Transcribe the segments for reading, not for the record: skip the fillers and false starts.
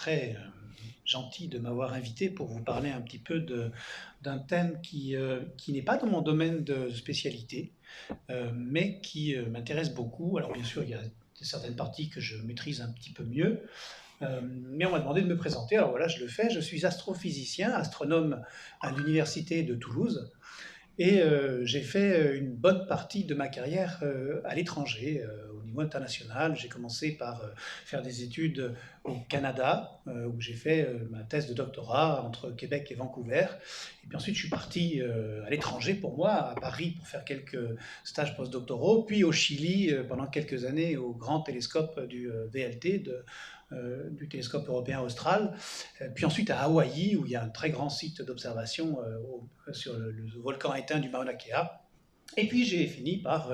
très gentil de m'avoir invité pour vous parler un petit peu d'un thème qui n'est pas dans mon domaine de spécialité, mais qui m'intéresse beaucoup. Alors bien sûr, il y a certaines parties que je maîtrise un petit peu mieux, mais on m'a demandé de me présenter. Alors voilà, je le fais. Je suis astrophysicien, astronome à l'université de Toulouse. Et j'ai fait une bonne partie de ma carrière à l'étranger, au niveau international. J'ai commencé par faire des études au Canada, où j'ai fait ma thèse de doctorat entre Québec et Vancouver. Et puis ensuite, je suis parti à l'étranger pour moi, à Paris, pour faire quelques stages postdoctoraux, puis au Chili pendant quelques années au grand télescope du VLT, du télescope européen austral, puis ensuite à Hawaï, où il y a un très grand site d'observation sur le volcan éteint du Mauna Kea. Et puis j'ai fini par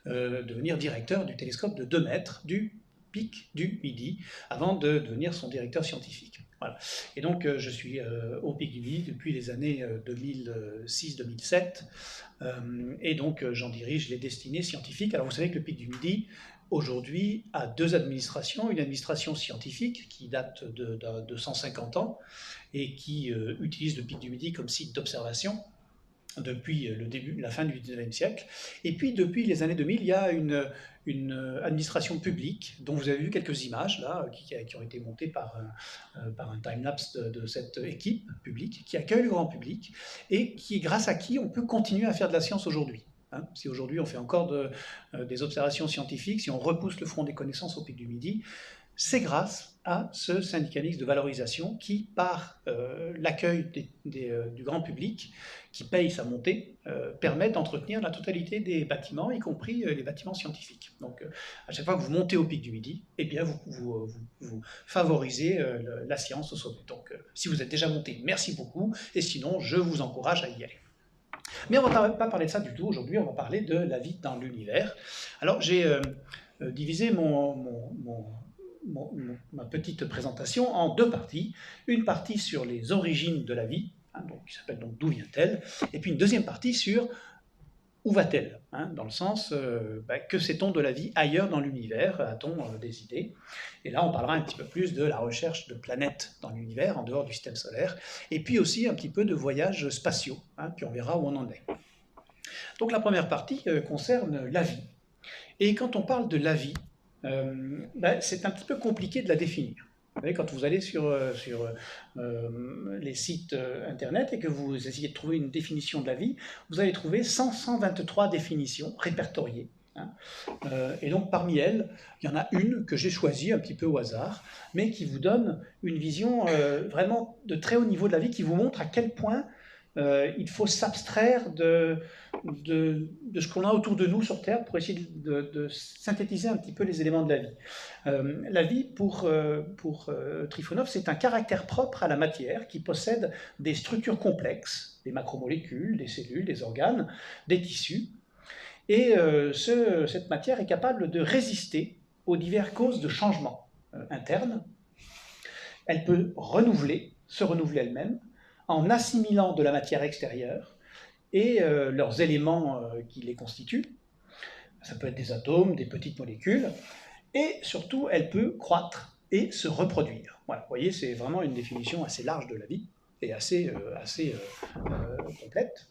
devenir directeur du télescope de 2 mètres du pic du Midi, avant de devenir son directeur scientifique. Voilà. Et donc je suis au pic du Midi depuis les années 2006-2007, et donc j'en dirige les destinées scientifiques. Alors vous savez que le pic du Midi, aujourd'hui, a 2 administrations. Une administration scientifique qui date de 150 ans et qui utilise le pic du Midi comme site d'observation depuis la fin du 19e siècle. Et puis, depuis les années 2000, il y a une administration publique, dont vous avez vu quelques images là, qui ont été montées par un time-lapse de cette équipe publique, qui accueille le grand public, et grâce à qui on peut continuer à faire de la science aujourd'hui. Hein, si aujourd'hui on fait encore des observations scientifiques, si on repousse le front des connaissances au pic du Midi, c'est grâce à ce syndicalisme de valorisation qui, par l'accueil du grand public, qui paye sa montée, permet d'entretenir la totalité des bâtiments, y compris les bâtiments scientifiques. Donc, à chaque fois que vous montez au pic du Midi, eh bien, vous favorisez la science au sommet. Donc, si vous êtes déjà monté, merci beaucoup, et sinon, je vous encourage à y aller. Mais on ne va pas parler de ça du tout aujourd'hui, on va parler de la vie dans l'univers. Alors, j'ai divisé ma petite présentation en 2 parties. Une partie sur les origines de la vie, hein, donc, qui s'appelle donc D'où vient-elle, et puis une deuxième partie sur où va-t-elle, hein, dans le sens que sait-on de la vie ailleurs dans l'univers, a-t-on des idées? Et là on parlera un petit peu plus de la recherche de planètes dans l'univers, en dehors du système solaire, et puis aussi un petit peu de voyages spatiaux, hein, puis on verra où on en est. Donc la première partie concerne la vie. Et quand on parle de la vie, c'est un petit peu compliqué de la définir. Vous savez, quand vous allez sur les sites internet et que vous essayez de trouver une définition de la vie, vous allez trouver 123 définitions répertoriées. Hein. Et donc parmi elles, il y en a une que j'ai choisie un petit peu au hasard, mais qui vous donne une vision vraiment de très haut niveau de la vie, qui vous montre à quel point il faut s'abstraire de ce qu'on a autour de nous sur Terre pour essayer de synthétiser un petit peu les éléments de la vie. La vie, pour Trifonov, c'est un caractère propre à la matière qui possède des structures complexes, des macromolécules, des cellules, des organes, des tissus. Et cette matière est capable de résister aux diverses causes de changement internes. Elle peut se renouveler elle-même, en assimilant de la matière extérieure et leurs éléments qui les constituent. Ça peut être des atomes, des petites molécules, et surtout, elle peut croître et se reproduire. Voilà, vous voyez, c'est vraiment une définition assez large de la vie et assez complète.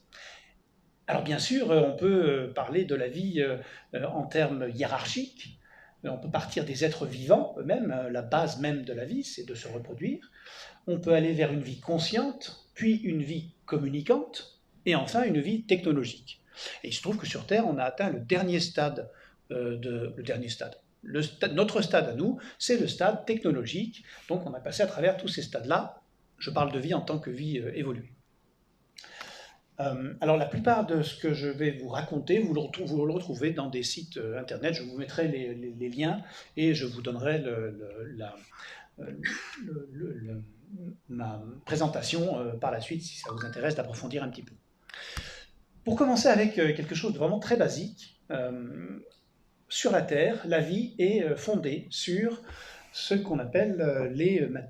Alors bien sûr, on peut parler de la vie en termes hiérarchiques. On peut partir des êtres vivants eux-mêmes. La base même de la vie, c'est de se reproduire. On peut aller vers une vie consciente, puis une vie communicante, et enfin une vie technologique. Et il se trouve que sur Terre, on a atteint le dernier stade. Notre stade à nous, c'est le stade technologique. Donc on a passé à travers tous ces stades-là. Je parle de vie en tant que vie évoluée. Alors la plupart de ce que je vais vous raconter, vous le retrouvez dans des sites internet. Je vous mettrai les liens et je vous donnerai ma présentation par la suite si ça vous intéresse d'approfondir un petit peu. Pour commencer avec quelque chose de vraiment très basique, sur la Terre, la vie est fondée sur ce qu'on appelle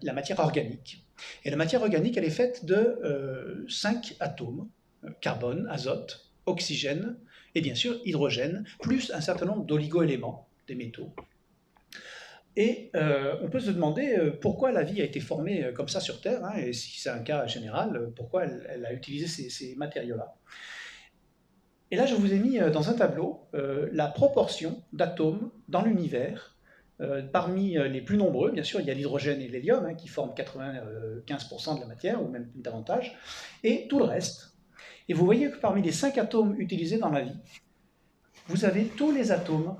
la matière organique. Et la matière organique, elle est faite de 5 atomes, carbone, azote, oxygène et bien sûr hydrogène, plus un certain nombre d'oligo-éléments, des métaux. Et on peut se demander pourquoi la vie a été formée comme ça sur Terre, hein, et si c'est un cas général, pourquoi elle a utilisé ces matériaux-là. Et là, je vous ai mis dans un tableau la proportion d'atomes dans l'univers. Parmi les plus nombreux, bien sûr, il y a l'hydrogène et l'hélium, hein, qui forment 95% de la matière, ou même davantage, et tout le reste. Et vous voyez que parmi les 5 atomes utilisés dans la vie, vous avez tous les atomes,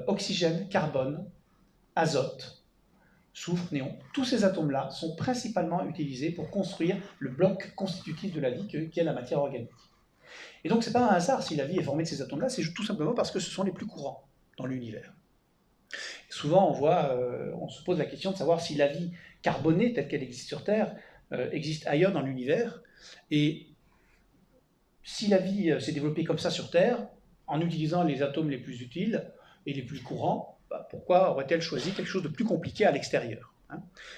oxygène, carbone, azote, soufre, néon. Tous ces atomes-là sont principalement utilisés pour construire le bloc constitutif de la vie qui est la matière organique. Et donc, ce n'est pas un hasard si la vie est formée de ces atomes-là, c'est tout simplement parce que ce sont les plus courants dans l'univers. Souvent, on se pose la question de savoir si la vie carbonée, telle qu'elle existe sur Terre, existe ailleurs dans l'univers. Et si la vie s'est développée comme ça sur Terre, en utilisant les atomes les plus utiles et les plus courants, pourquoi aurait-elle choisi quelque chose de plus compliqué à l'extérieur?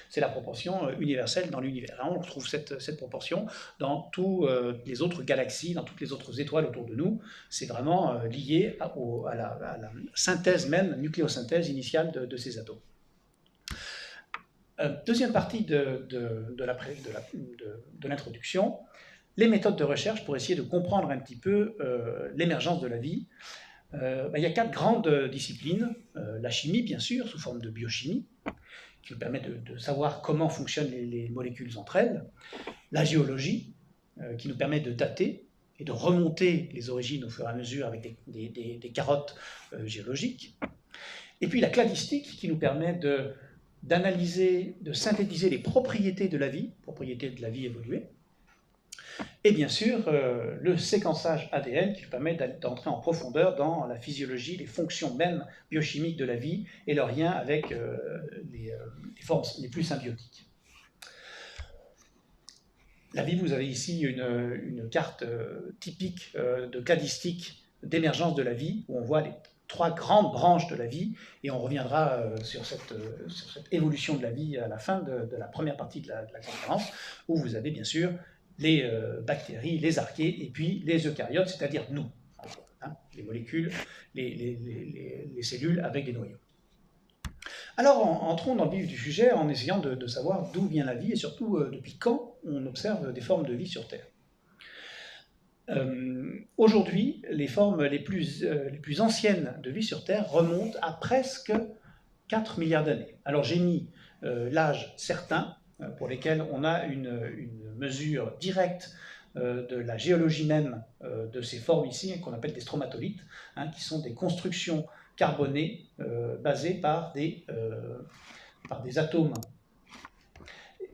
C'est la proportion universelle dans l'univers. On retrouve cette proportion dans toutes les autres galaxies, dans toutes les autres étoiles autour de nous. C'est vraiment lié à la synthèse même, nucléosynthèse initiale de ces atomes. Deuxième partie de l'introduction, les méthodes de recherche pour essayer de comprendre un petit peu l'émergence de la vie. Il y a 4 grandes disciplines. La chimie, bien sûr, sous forme de biochimie, qui nous permet de savoir comment fonctionnent les molécules entre elles. La géologie, qui nous permet de dater et de remonter les origines au fur et à mesure avec des carottes géologiques. Et puis la cladistique, qui nous permet d'analyser, de synthétiser les propriétés de la vie évoluée. Et bien sûr, le séquençage ADN qui permet d'entrer en profondeur dans la physiologie, les fonctions même biochimiques de la vie et leur lien avec les formes les plus symbiotiques. La vie, vous avez ici une carte typique de cladistique d'émergence de la vie, où on voit les 3 grandes branches de la vie, et on reviendra sur cette évolution de la vie à la fin de la première partie de la conférence, où vous avez bien sûr les bactéries, les archées, et puis les eucaryotes, c'est-à-dire nous, les molécules, les cellules avec des noyaux. Alors, entrons dans le vif du sujet en essayant de savoir d'où vient la vie et surtout depuis quand on observe des formes de vie sur Terre. Aujourd'hui, les formes les plus anciennes de vie sur Terre remontent à presque 4 milliards d'années. Alors j'ai mis l'âge certain pour lesquels on a une mesure directe de la géologie même de ces formes ici, qu'on appelle des stromatolites, qui sont des constructions carbonées basées par des atomes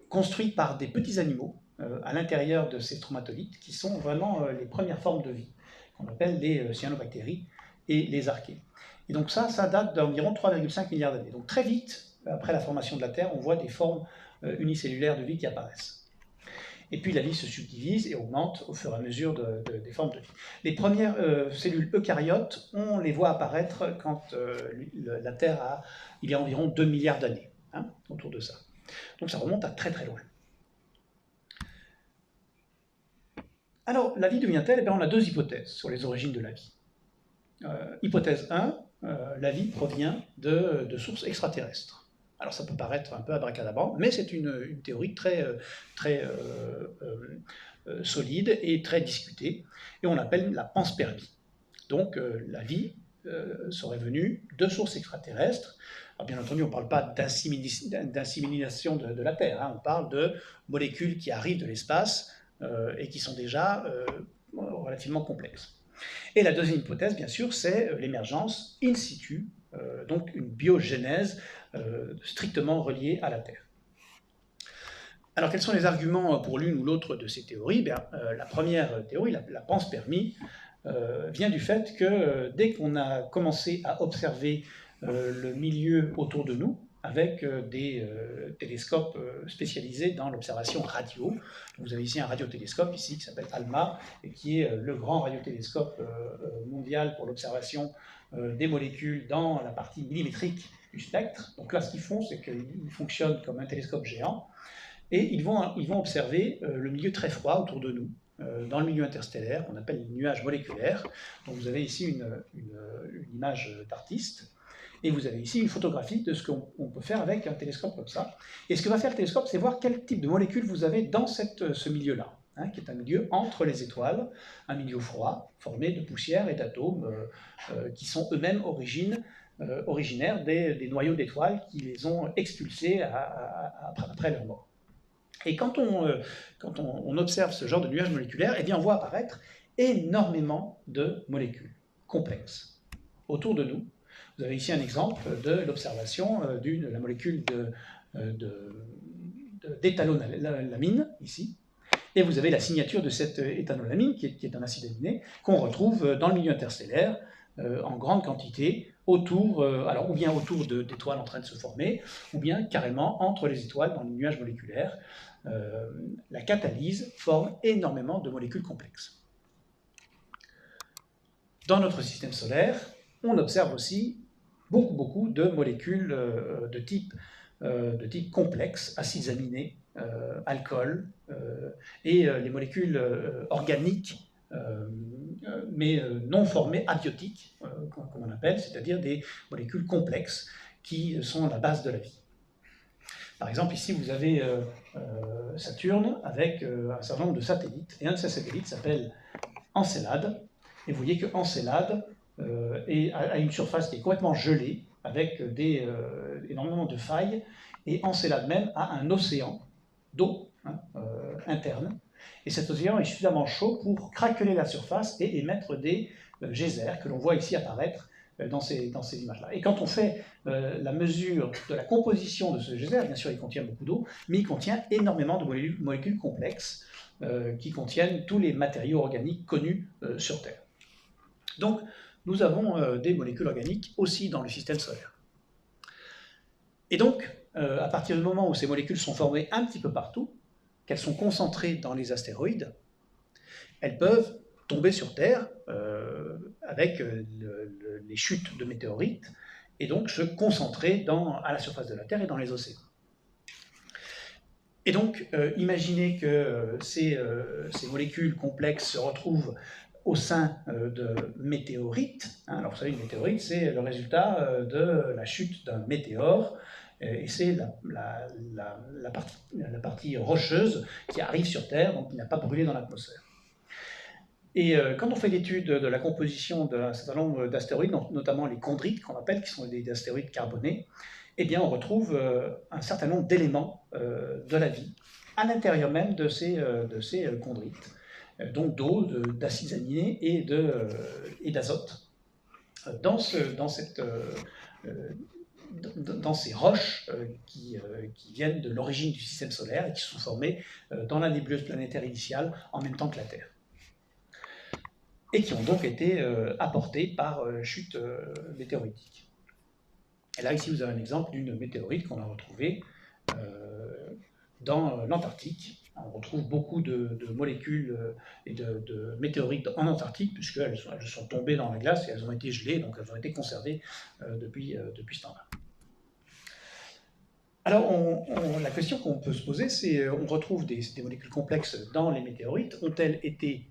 construits par des petits animaux à l'intérieur de ces stromatolites, qui sont vraiment les premières formes de vie, qu'on appelle les cyanobactéries et les archées. Et donc ça date d'environ 3,5 milliards d'années. Donc très vite, après la formation de la Terre, on voit des formes unicellulaires de vie qui apparaissent. Et puis la vie se subdivise et augmente au fur et à mesure des formes de vie. Les premières cellules eucaryotes, on les voit apparaître quand la Terre il y a environ 2 milliards d'années, autour de ça. Donc ça remonte à très très loin. Alors, la vie, d'où vient-elle? On a 2 hypothèses sur les origines de la vie. Hypothèse 1, la vie provient de sources extraterrestres. Alors ça peut paraître un peu abracadabrant, mais c'est une théorie très solide et très discutée, et on l'appelle la panspermie. Donc la vie serait venue de sources extraterrestres. Alors, bien entendu, on ne parle pas d'assimilation de la Terre, on parle de molécules qui arrivent de l'espace et qui sont déjà relativement complexes. Et la deuxième hypothèse, bien sûr, c'est l'émergence in situ, donc une biogénèse strictement reliée à la Terre. Alors, quels sont les arguments pour l'une ou l'autre de ces théories? La première théorie, la panspermie, vient du fait que dès qu'on a commencé à observer le milieu autour de nous, avec des télescopes spécialisés dans l'observation radio. Vous avez ici un radiotélescope ici qui s'appelle ALMA et qui est le grand radiotélescope mondial pour l'observation des molécules dans la partie millimétrique du spectre. Donc là, ce qu'ils font, c'est qu'ils fonctionnent comme un télescope géant et ils vont observer le milieu très froid autour de nous, dans le milieu interstellaire, qu'on appelle les nuages moléculaires. Donc vous avez ici une image d'artiste. Et vous avez ici une photographie de ce qu'on peut faire avec un télescope comme ça. Et ce que va faire le télescope, c'est voir quel type de molécules vous avez dans ce milieu-là, hein, qui est un milieu entre les étoiles, un milieu froid, formé de poussière et d'atomes qui sont eux-mêmes originaires des noyaux d'étoiles qui les ont expulsés après leur mort. Et quand on observe ce genre de nuages moléculaires, eh bien on voit apparaître énormément de molécules complexes autour de nous. Vous avez ici un exemple de l'observation de la molécule d'éthanolamine, ici. Et vous avez la signature de cette éthanolamine, qui est un acide aminé, qu'on retrouve dans le milieu interstellaire en grande quantité, alors ou bien autour d'étoiles en train de se former, ou bien carrément entre les étoiles dans les nuages moléculaires. La catalyse forme énormément de molécules complexes. Dans notre système solaire, on observe aussi beaucoup de molécules de type complexe, acides aminés, alcools, et les molécules organiques, mais non formées, abiotiques, comme on appelle, c'est-à-dire des molécules complexes qui sont la base de la vie. Par exemple, ici, vous avez Saturne avec un certain nombre de satellites, et un de ces satellites s'appelle Encelade, et vous voyez que Encelade a une surface qui est complètement gelée, avec énormément de failles, et Encelade même a un océan d'eau interne, et cet océan est suffisamment chaud pour craqueler la surface et émettre des geysers que l'on voit ici apparaître dans ces images-là. Et quand on fait la mesure de la composition de ce geyser, bien sûr il contient beaucoup d'eau, mais il contient énormément de molécules complexes qui contiennent tous les matériaux organiques connus sur Terre. Donc nous avons des molécules organiques aussi dans le système solaire. Et donc, à partir du moment où ces molécules sont formées un petit peu partout, qu'elles sont concentrées dans les astéroïdes, elles peuvent tomber sur Terre avec les chutes de météorites et donc se concentrer à la surface de la Terre et dans les océans. Et donc, imaginez que ces molécules complexes se retrouvent au sein de météorites. Alors, vous savez, une météorite, c'est le résultat de la chute d'un météore, et c'est la partie rocheuse qui arrive sur Terre, donc qui n'a pas brûlé dans l'atmosphère. Et quand on fait l'étude de la composition d'un certain nombre d'astéroïdes, notamment les chondrites qu'on appelle, qui sont des astéroïdes carbonés, eh bien on retrouve un certain nombre d'éléments de la vie à l'intérieur même de ces chondrites, donc d'eau, d'acides aminés et d'azote. Dans ces roches qui viennent de l'origine du système solaire et qui sont formées dans la nébuleuse planétaire initiale en même temps que la Terre. Et qui ont donc été apportées par chute météoritique. Et là, ici, vous avez un exemple d'une météorite qu'on a retrouvée dans l'Antarctique. On retrouve beaucoup de molécules et de météorites en Antarctique, puisqu'elles sont tombées dans la glace et elles ont été gelées, donc elles ont été conservées depuis ce temps-là. Alors, la question qu'on peut se poser, c'est on retrouve des molécules complexes dans les météorites. Ont-elles été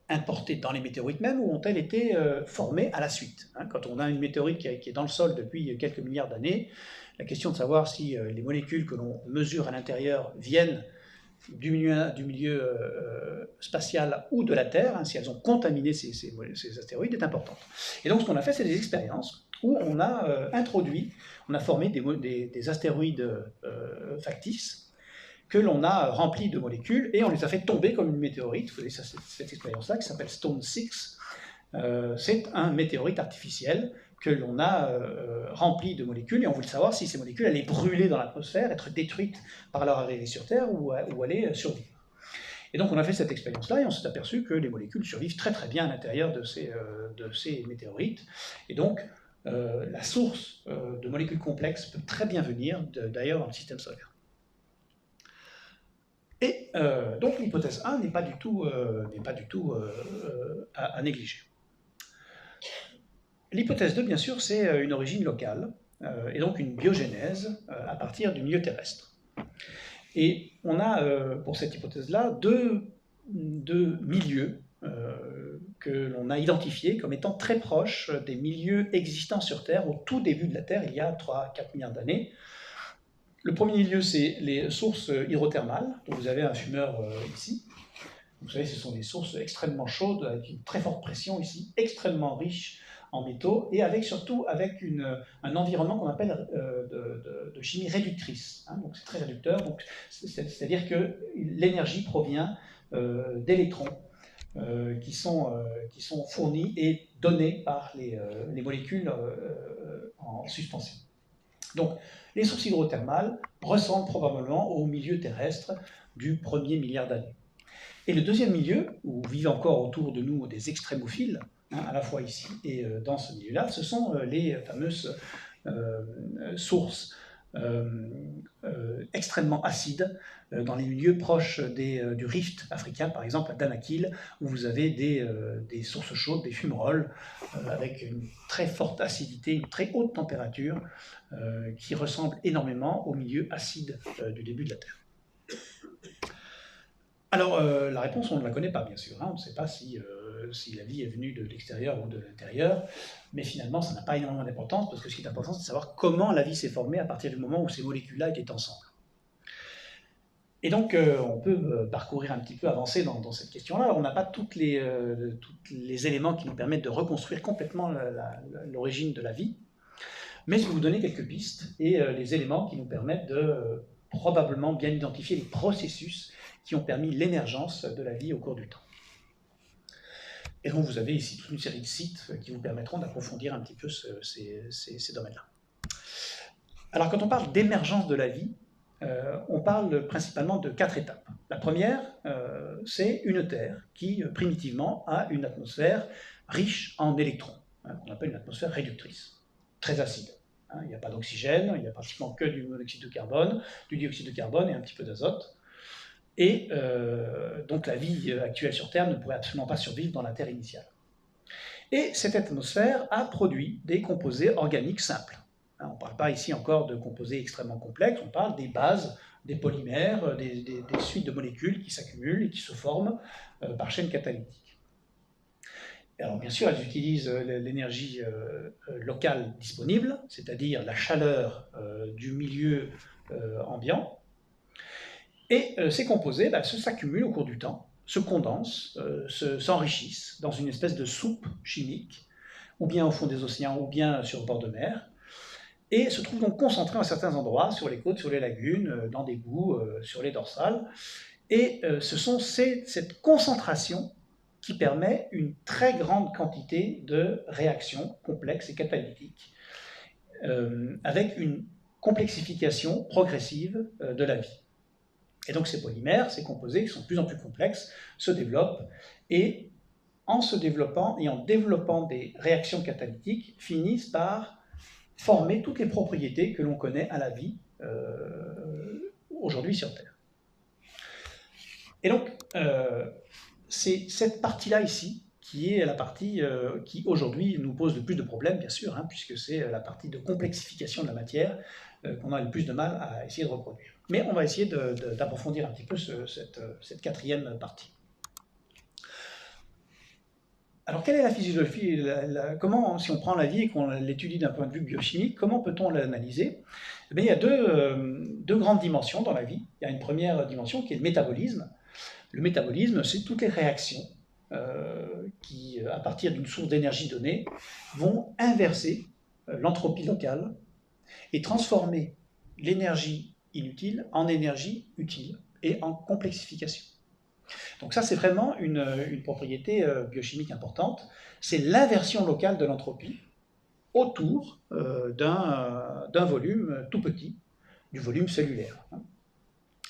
importées dans les météorites même, ou ont-elles été formées à la suite, hein? Quand on a une météorite qui est dans le sol depuis quelques milliards d'années, la question de savoir si les molécules que l'on mesure à l'intérieur viennent du milieu spatial ou de la Terre, hein, si elles ont contaminé ces astéroïdes, est importante. Et donc ce qu'on a fait, c'est des expériences où on a on a formé des astéroïdes factices, que l'on a rempli de molécules, et on les a fait tomber comme une météorite. Vous voyez cette expérience-là, qui s'appelle Stone 6. C'est un météorite artificiel que l'on a rempli de molécules, et on voulait savoir si ces molécules allaient brûler dans l'atmosphère, être détruites par leur arrivée sur Terre, ou allaient survivre. Et donc on a fait cette expérience-là, et on s'est aperçu que les molécules survivent très très bien à l'intérieur de ces météorites. Et donc la source de molécules complexes peut très bien venir d'ailleurs dans le système solaire. Et donc l'hypothèse 1 n'est pas du tout à négliger. L'hypothèse 2, bien sûr, c'est une origine locale, et donc une biogénèse à partir du milieu terrestre. Et on a, pour cette hypothèse-là, deux milieux que l'on a identifiés comme étant très proches des milieux existants sur Terre au tout début de la Terre, il y a 3-4 milliards d'années. Le premier milieu, c'est les sources hydrothermales. Donc vous avez un fumeur ici. Vous savez, ce sont des sources extrêmement chaudes, avec une très forte pression ici, extrêmement riche en métaux, et surtout avec un environnement qu'on appelle de chimie réductrice. Hein, donc c'est très réducteur, c'est-à-dire que l'énergie provient d'électrons qui sont fournis et donnés par les molécules en suspension. Donc, les sources hydrothermales ressemblent probablement au milieu terrestre du premier milliard d'années. Et le deuxième milieu, où vivent encore autour de nous des extrémophiles, hein, à la fois ici et dans ce milieu-là, ce sont les fameuses sources extrêmement acides dans les milieux proches du rift africain, par exemple à Danakil, où vous avez des sources chaudes, des fumerolles, avec une très forte acidité, une très haute température, qui ressemble énormément au milieu acide du début de la Terre. Alors, la réponse, on ne la connaît pas, bien sûr. Hein. On ne sait pas si la vie est venue de l'extérieur ou de l'intérieur, mais finalement, ça n'a pas énormément d'importance, parce que ce qui est important, c'est de savoir comment la vie s'est formée à partir du moment où ces molécules-là étaient ensemble. Et donc, on peut parcourir un petit peu, avancer dans cette question-là. On n'a pas tous les éléments qui nous permettent de reconstruire complètement l'origine de la vie, mais je vais vous donner quelques pistes et les éléments qui nous permettent de probablement bien identifier les processus qui ont permis l'émergence de la vie au cours du temps. Et donc vous avez ici toute une série de sites qui vous permettront d'approfondir un petit peu ces domaines-là. Alors quand on parle d'émergence de la vie, on parle principalement de 4 étapes. La première, c'est une Terre qui, primitivement, a une atmosphère riche en électrons, hein, qu'on appelle une atmosphère réductrice, très acide. Hein, il n'y a pas d'oxygène, il n'y a pratiquement que du monoxyde de carbone, du dioxyde de carbone et un petit peu d'azote. Et donc la vie actuelle sur Terre ne pourrait absolument pas survivre dans la Terre initiale. Et cette atmosphère a produit des composés organiques simples. On ne parle pas ici encore de composés extrêmement complexes, on parle des bases, des polymères, des suites de molécules qui s'accumulent et qui se forment par chaîne catalytique. Alors bien sûr, elles utilisent l'énergie locale disponible, c'est-à-dire la chaleur du milieu ambiant. Et ces composés s'accumulent au cours du temps, se condensent, s'enrichissent dans une espèce de soupe chimique, ou bien au fond des océans, ou bien sur le bord de mer, et se trouvent donc concentrés à certains endroits, sur les côtes, sur les lagunes, dans des boues, sur les dorsales. Et ce sont cette concentration qui permet une très grande quantité de réactions complexes et catalytiques, avec une complexification progressive de la vie. Et donc ces polymères, ces composés qui sont de plus en plus complexes, se développent et en se développant et en développant des réactions catalytiques, finissent par former toutes les propriétés que l'on connaît à la vie aujourd'hui sur Terre. Et donc, c'est cette partie-là ici qui est la partie qui aujourd'hui nous pose le plus de problèmes, bien sûr, hein, puisque c'est la partie de complexification de la matière qu'on a le plus de mal à essayer de reproduire. Mais on va essayer d'approfondir un petit peu cette quatrième partie. Alors, quelle est la physiologie, comment, si on prend la vie et qu'on l'étudie d'un point de vue biochimique, comment peut-on l'analyser? Eh bien, il y a deux grandes dimensions dans la vie. Il y a une première dimension qui est le métabolisme. Le métabolisme, c'est toutes les réactions qui, à partir d'une source d'énergie donnée, vont inverser l'entropie locale et transformer l'énergie inutile en énergie utile et en complexification. Donc ça, c'est vraiment une propriété biochimique importante. C'est l'inversion locale de l'entropie autour d'un volume tout petit, du volume cellulaire.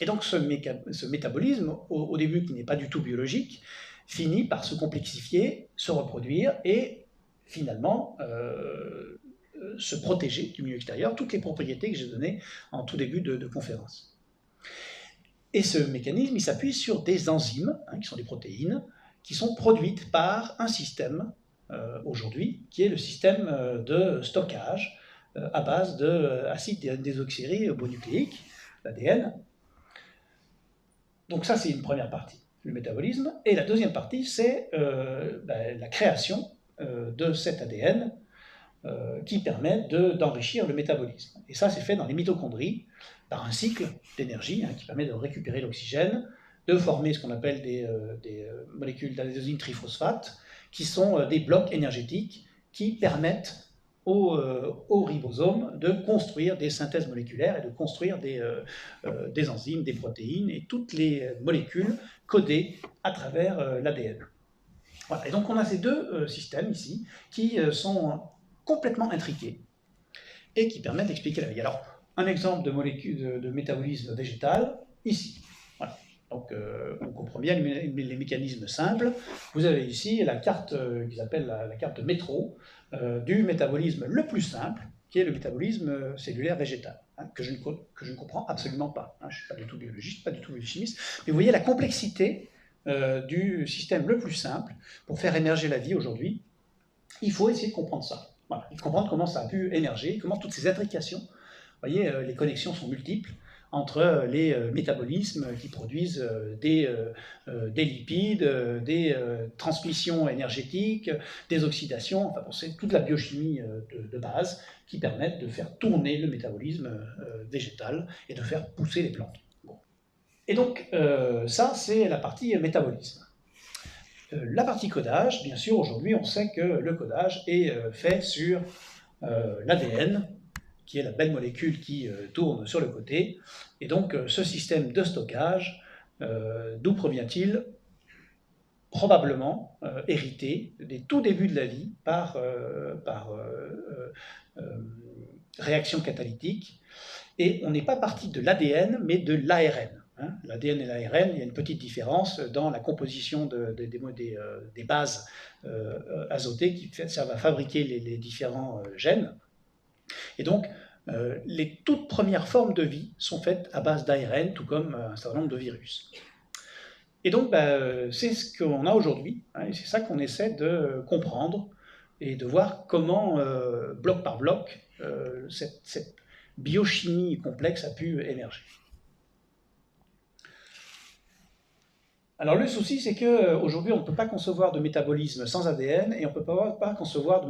Et donc ce métabolisme, au début qui n'est pas du tout biologique, finit par se complexifier, se reproduire et finalement se protéger du milieu extérieur, toutes les propriétés que j'ai données en tout début de conférence. Et ce mécanisme, il s'appuie sur des enzymes, hein, qui sont des protéines, qui sont produites par un système, aujourd'hui, qui est le système de stockage à base d'acide désoxyribonucléique, l'ADN. Donc ça, c'est une première partie. le métabolisme. Et la deuxième partie, c'est la création de cet ADN qui permet d'enrichir le métabolisme. Et ça, c'est fait dans les mitochondries, par un cycle d'énergie qui permet de récupérer l'oxygène, de former ce qu'on appelle des molécules d'adénosine triphosphate, qui sont des blocs énergétiques qui permettent au ribosome de construire des synthèses moléculaires et de construire des enzymes, des protéines et toutes les molécules codées à travers l'ADN. Voilà. Et donc on a ces deux systèmes ici qui sont complètement intriqués et qui permettent d'expliquer la vie. Alors, un exemple de molécule de métabolisme végétal, ici. Voilà. Donc, on comprend bien les mécanismes simples. Vous avez ici la carte qu'ils appellent la carte métro du métabolisme le plus simple, qui est le métabolisme cellulaire végétal, que je ne comprends absolument pas. Je ne suis pas du tout biologiste, pas du tout biochimiste, mais vous voyez la complexité du système le plus simple pour faire émerger la vie aujourd'hui. Il faut essayer de comprendre ça. Voilà, et de comprendre comment ça a pu émerger, comment toutes ces intrications, vous voyez, les connexions sont multiples entre les métabolismes qui produisent des lipides, des transmissions énergétiques, des oxydations, enfin bon, c'est toute la biochimie de base qui permettent de faire tourner le métabolisme végétal et de faire pousser les plantes. Bon. Et donc, ça, c'est la partie métabolisme. La partie codage, bien sûr, aujourd'hui, on sait que le codage est fait sur l'ADN, qui est la belle molécule qui tourne sur le côté. Et donc, ce système de stockage, d'où provient-il? Probablement hérité des tout débuts de la vie par réaction catalytique. Et on n'est pas parti de l'ADN, mais de l'ARN. L'ADN et l'ARN, il y a une petite différence dans la composition des bases azotées qui servent à fabriquer les différents gènes. Et donc, les toutes premières formes de vie sont faites à base d'ARN, tout comme un certain nombre de virus. Et donc, c'est ce qu'on a aujourd'hui, et c'est ça qu'on essaie de comprendre et de voir comment, bloc par bloc, cette biochimie complexe a pu émerger. Alors le souci, c'est qu'aujourd'hui, on ne peut pas concevoir de métabolisme sans ADN et on ne peut pas concevoir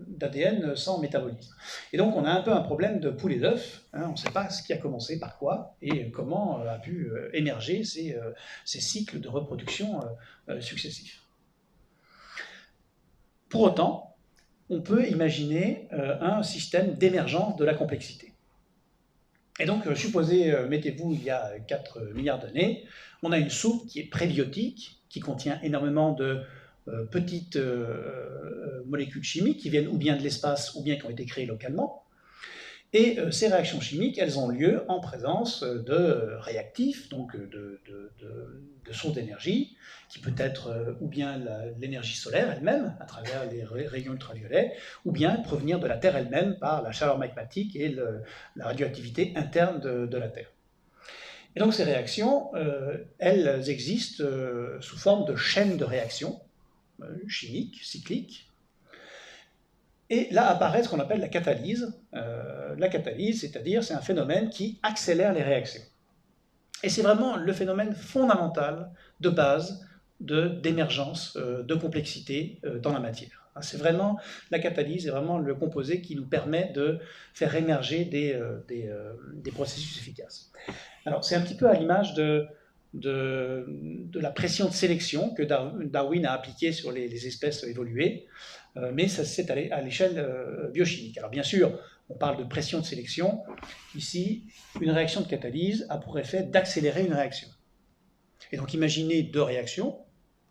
d'ADN sans métabolisme. Et donc on a un peu un problème de poule et d'œuf. On ne sait pas ce qui a commencé par quoi et comment a pu émerger ces cycles de reproduction successifs. Pour autant, on peut imaginer un système d'émergence de la complexité. Et donc, supposez, mettez-vous, il y a 4 milliards d'années, on a une soupe qui est prébiotique, qui contient énormément de petites molécules chimiques qui viennent ou bien de l'espace ou bien qui ont été créées localement. Et ces réactions chimiques, elles ont lieu en présence de réactifs, donc de sources d'énergie, qui peut être ou bien l'énergie solaire elle-même, à travers les rayons ultraviolets, ou bien provenir de la Terre elle-même par la chaleur magmatique et la radioactivité interne de la Terre. Et donc ces réactions, elles existent sous forme de chaînes de réactions chimiques, cycliques. Et là apparaît ce qu'on appelle la catalyse. La catalyse, c'est-à-dire, c'est un phénomène qui accélère les réactions. Et c'est vraiment le phénomène fondamental de base d'émergence, de complexité dans la matière. C'est vraiment, la catalyse est vraiment le composé qui nous permet de faire émerger des processus efficaces. Alors c'est un petit peu à l'image de la pression de sélection que Darwin a appliquée sur les espèces évoluées, mais c'est à l'échelle biochimique. Alors bien sûr, on parle de pression de sélection. Ici, une réaction de catalyse a pour effet d'accélérer une réaction. Et donc imaginez deux réactions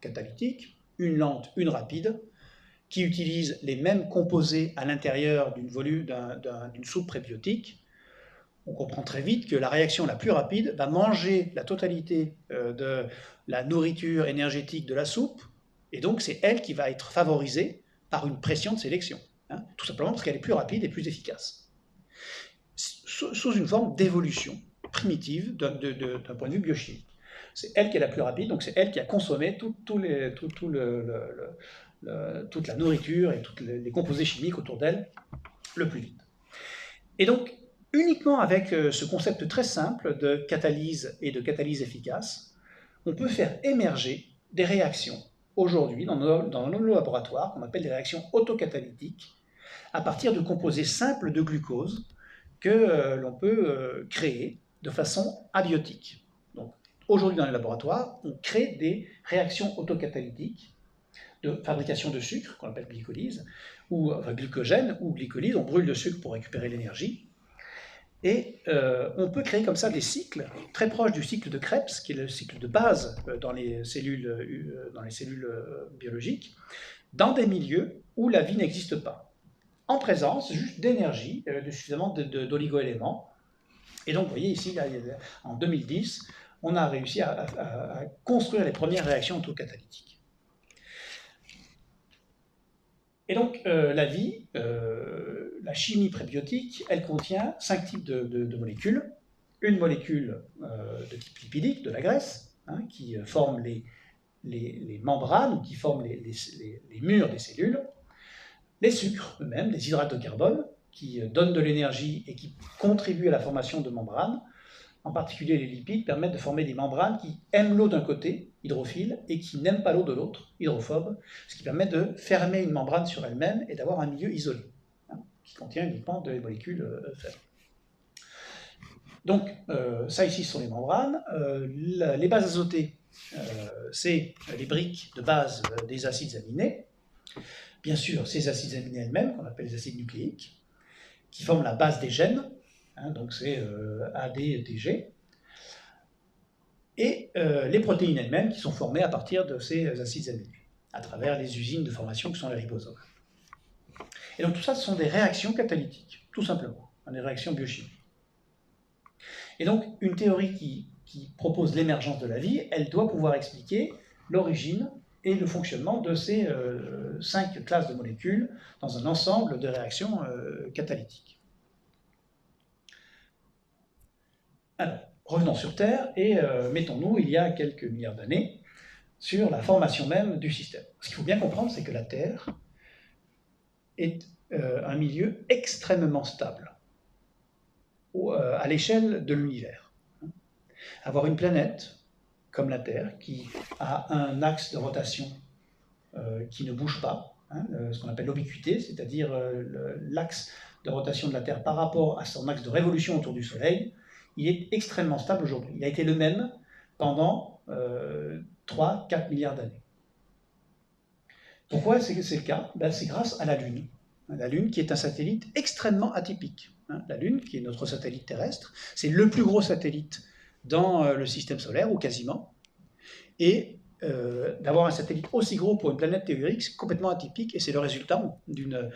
catalytiques, une lente, une rapide, qui utilisent les mêmes composés à l'intérieur d'une soupe prébiotique. On comprend très vite que la réaction la plus rapide va manger la totalité de la nourriture énergétique de la soupe, et donc c'est elle qui va être favorisée par une pression de sélection, tout simplement parce qu'elle est plus rapide et plus efficace, sous une forme d'évolution primitive d'un point de vue biochimique. C'est elle qui est la plus rapide, donc c'est elle qui a consommé toute la nourriture et tous les composés chimiques autour d'elle le plus vite. Et donc, uniquement avec ce concept très simple de catalyse et de catalyse efficace, on peut faire émerger des réactions aujourd'hui dans nos laboratoires qu'on appelle des réactions autocatalytiques à partir de composés simples de glucose que l'on peut créer de façon abiotique. Donc, aujourd'hui dans les laboratoires, on crée des réactions autocatalytiques de fabrication de sucre, qu'on appelle glycolyse, ou glucogène ou glycolyse, on brûle le sucre pour récupérer l'énergie. Et on peut créer comme ça des cycles très proches du cycle de Krebs, qui est le cycle de base dans les cellules biologiques, dans des milieux où la vie n'existe pas, en présence juste d'énergie, suffisamment d'oligo-éléments. Et donc, vous voyez ici, en 2010, on a réussi à construire les premières réactions autocatalytiques. Et donc, la vie, la chimie prébiotique, elle contient 5 types de molécules. Une molécule de type lipidique, de la graisse, qui forme les membranes, qui forment les murs des cellules. Les sucres eux-mêmes, les hydrates de carbone, qui donnent de l'énergie et qui contribuent à la formation de membranes. En particulier, les lipides permettent de former des membranes qui aiment l'eau d'un côté, hydrophile, et qui n'aiment pas l'eau de l'autre, hydrophobe, ce qui permet de fermer une membrane sur elle-même et d'avoir un milieu isolé, qui contient uniquement des molécules faibles. Donc, ça ici sont les membranes. Les bases azotées, c'est les briques de base des acides aminés. Bien sûr, ces acides aminés elles-mêmes, qu'on appelle les acides nucléiques, qui forment la base des gènes. Donc c'est AD, TG, et les protéines elles-mêmes qui sont formées à partir de ces acides aminés, à travers les usines de formation que sont les ribosomes. Et donc tout ça, ce sont des réactions catalytiques, tout simplement, des réactions biochimiques. Et donc une théorie qui propose l'émergence de la vie, elle doit pouvoir expliquer l'origine et le fonctionnement de ces 5 classes de molécules dans un ensemble de réactions catalytiques. Alors, revenons sur Terre et mettons-nous, il y a quelques milliards d'années, sur la formation même du système. Ce qu'il faut bien comprendre, c'est que la Terre est un milieu extrêmement stable à l'échelle de l'univers. Avoir une planète comme la Terre, qui a un axe de rotation qui ne bouge pas, ce qu'on appelle l'obliquité, c'est-à-dire l'axe de rotation de la Terre par rapport à son axe de révolution autour du Soleil, il est extrêmement stable aujourd'hui. Il a été le même pendant 3-4 milliards d'années. Pourquoi c'est le cas? C'est grâce à la Lune. La Lune qui est un satellite extrêmement atypique. La Lune, qui est notre satellite terrestre, c'est le plus gros satellite dans le système solaire, ou quasiment. Et d'avoir un satellite aussi gros pour une planète tellurique, c'est complètement atypique, et c'est le résultat d'un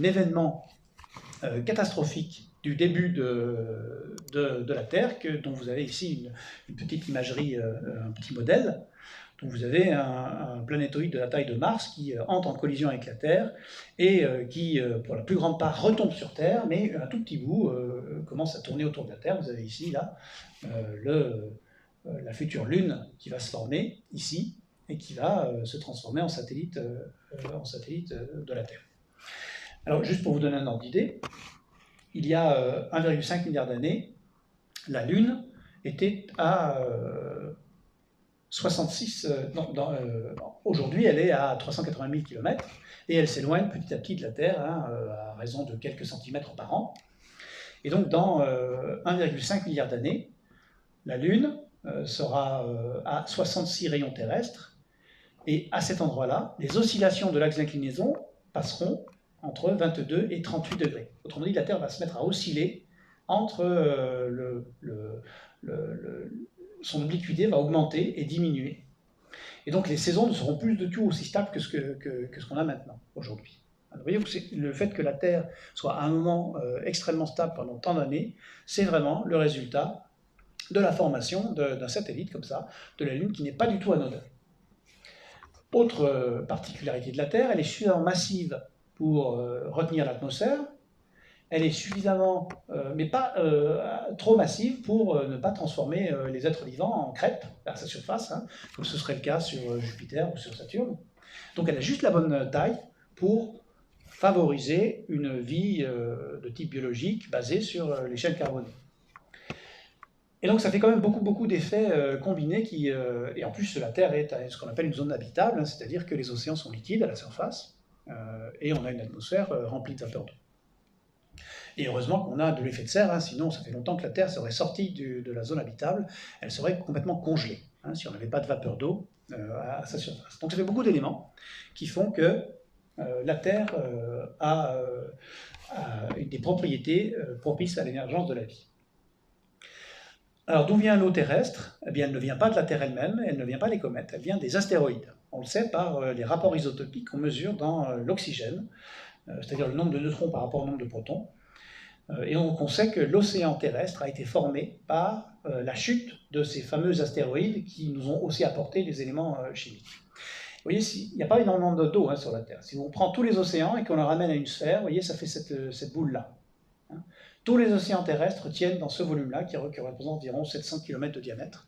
événement catastrophique du début de la Terre, dont vous avez ici une petite imagerie, un petit modèle. Donc vous avez un planétoïde de la taille de Mars qui entre en collision avec la Terre et qui, pour la plus grande part, retombe sur Terre, mais un tout petit bout commence à tourner autour de la Terre. Vous avez ici, là, la future Lune qui va se former ici et qui va se transformer en satellite de la Terre. Alors, juste pour vous donner un ordre d'idée, il y a 1,5 milliard d'années, la Lune était à 66... aujourd'hui, elle est à 380 000 km, et elle s'éloigne petit à petit de la Terre, à raison de quelques centimètres par an. Et donc, dans 1,5 milliard d'années, la Lune sera à 66 rayons terrestres, et à cet endroit-là, les oscillations de l'axe d'inclinaison passeront entre 22 et 38 degrés. Autrement dit, la Terre va se mettre à osciller entre son obliquité va augmenter et diminuer. Et donc les saisons ne seront plus du tout aussi stables que ce qu'on a maintenant, aujourd'hui. Vous voyez, le fait que la Terre soit à un moment extrêmement stable pendant tant d'années, c'est vraiment le résultat de la formation d'un satellite comme ça, de la Lune, qui n'est pas du tout anodin. Autre particularité de la Terre, elle est suffisamment massive pour retenir l'atmosphère. Elle est suffisamment, mais pas trop massive pour ne pas transformer les êtres vivants en crêpes à sa surface, comme ce serait le cas sur Jupiter ou sur Saturne. Donc elle a juste la bonne taille pour favoriser une vie de type biologique basée sur les chaînes carbonées. Et donc ça fait quand même beaucoup d'effets combinés et en plus la Terre est ce qu'on appelle une zone habitable, hein, c'est-à-dire que les océans sont liquides à la surface, et on a une atmosphère remplie de vapeur d'eau. Et heureusement qu'on a de l'effet de serre, hein, sinon ça fait longtemps que la Terre serait sortie de la zone habitable, elle serait complètement congelée, hein, si on n'avait pas de vapeur d'eau à sa surface. Donc ça fait beaucoup d'éléments qui font que la Terre a des propriétés propices à l'émergence de la vie. Alors d'où vient l'eau terrestre? Eh bien, elle ne vient pas de la Terre elle-même, elle ne vient pas des comètes, elle vient des astéroïdes. On le sait par les rapports isotopiques qu'on mesure dans l'oxygène, c'est-à-dire le nombre de neutrons par rapport au nombre de protons. Et on sait que l'océan terrestre a été formé par la chute de ces fameux astéroïdes qui nous ont aussi apporté des éléments chimiques. Vous voyez, il n'y a pas énormément d'eau hein, sur la Terre. Si on prend tous les océans et qu'on le ramène à une sphère, vous voyez, ça fait cette boule-là. Hein. Tous les océans terrestres tiennent dans ce volume-là, qui représente environ 700 km de diamètre.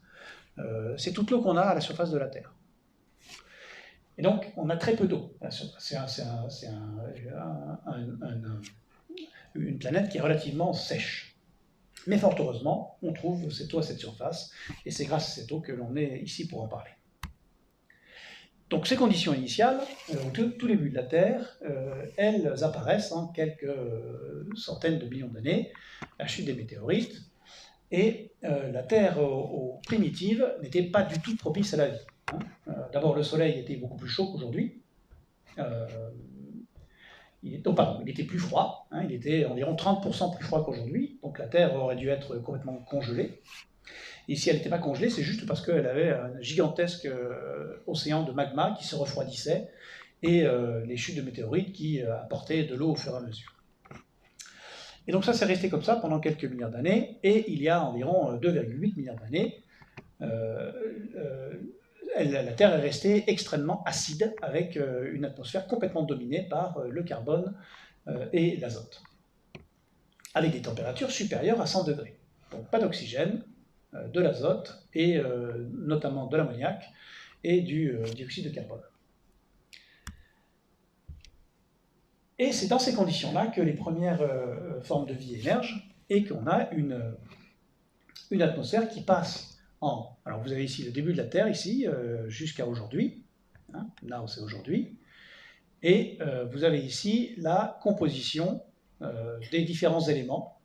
C'est toute l'eau qu'on a à la surface de la Terre. Et donc, on a très peu d'eau. C'est une planète qui est relativement sèche. Mais fort heureusement, on trouve cette eau à cette surface, et c'est grâce à cette eau que l'on est ici pour en parler. Donc ces conditions initiales, au tout début de la Terre, elles apparaissent en quelques centaines de millions d'années, la chute des météorites, et la Terre primitive n'était pas du tout propice à la vie. Hein. D'abord, le Soleil était beaucoup plus chaud qu'aujourd'hui. Il était plus froid, hein, il était environ 30% plus froid qu'aujourd'hui, donc la Terre aurait dû être complètement congelée. Et si elle n'était pas congelée, c'est juste parce qu'elle avait un gigantesque océan de magma qui se refroidissait et les chutes de météorites qui apportaient de l'eau au fur et à mesure. Et donc ça, c'est resté comme ça pendant quelques milliards d'années, et il y a environ 2,8 milliards d'années, la Terre est restée extrêmement acide, avec une atmosphère complètement dominée par le carbone et l'azote, avec des températures supérieures à 100 degrés. Donc pas d'oxygène, de l'azote, et notamment de l'ammoniac et du dioxyde de carbone. Et c'est dans ces conditions-là que les premières formes de vie émergent, et qu'on a une atmosphère qui passe en... Alors vous avez ici le début de la Terre, ici, jusqu'à aujourd'hui, hein, là où c'est aujourd'hui, et vous avez ici la composition des différents éléments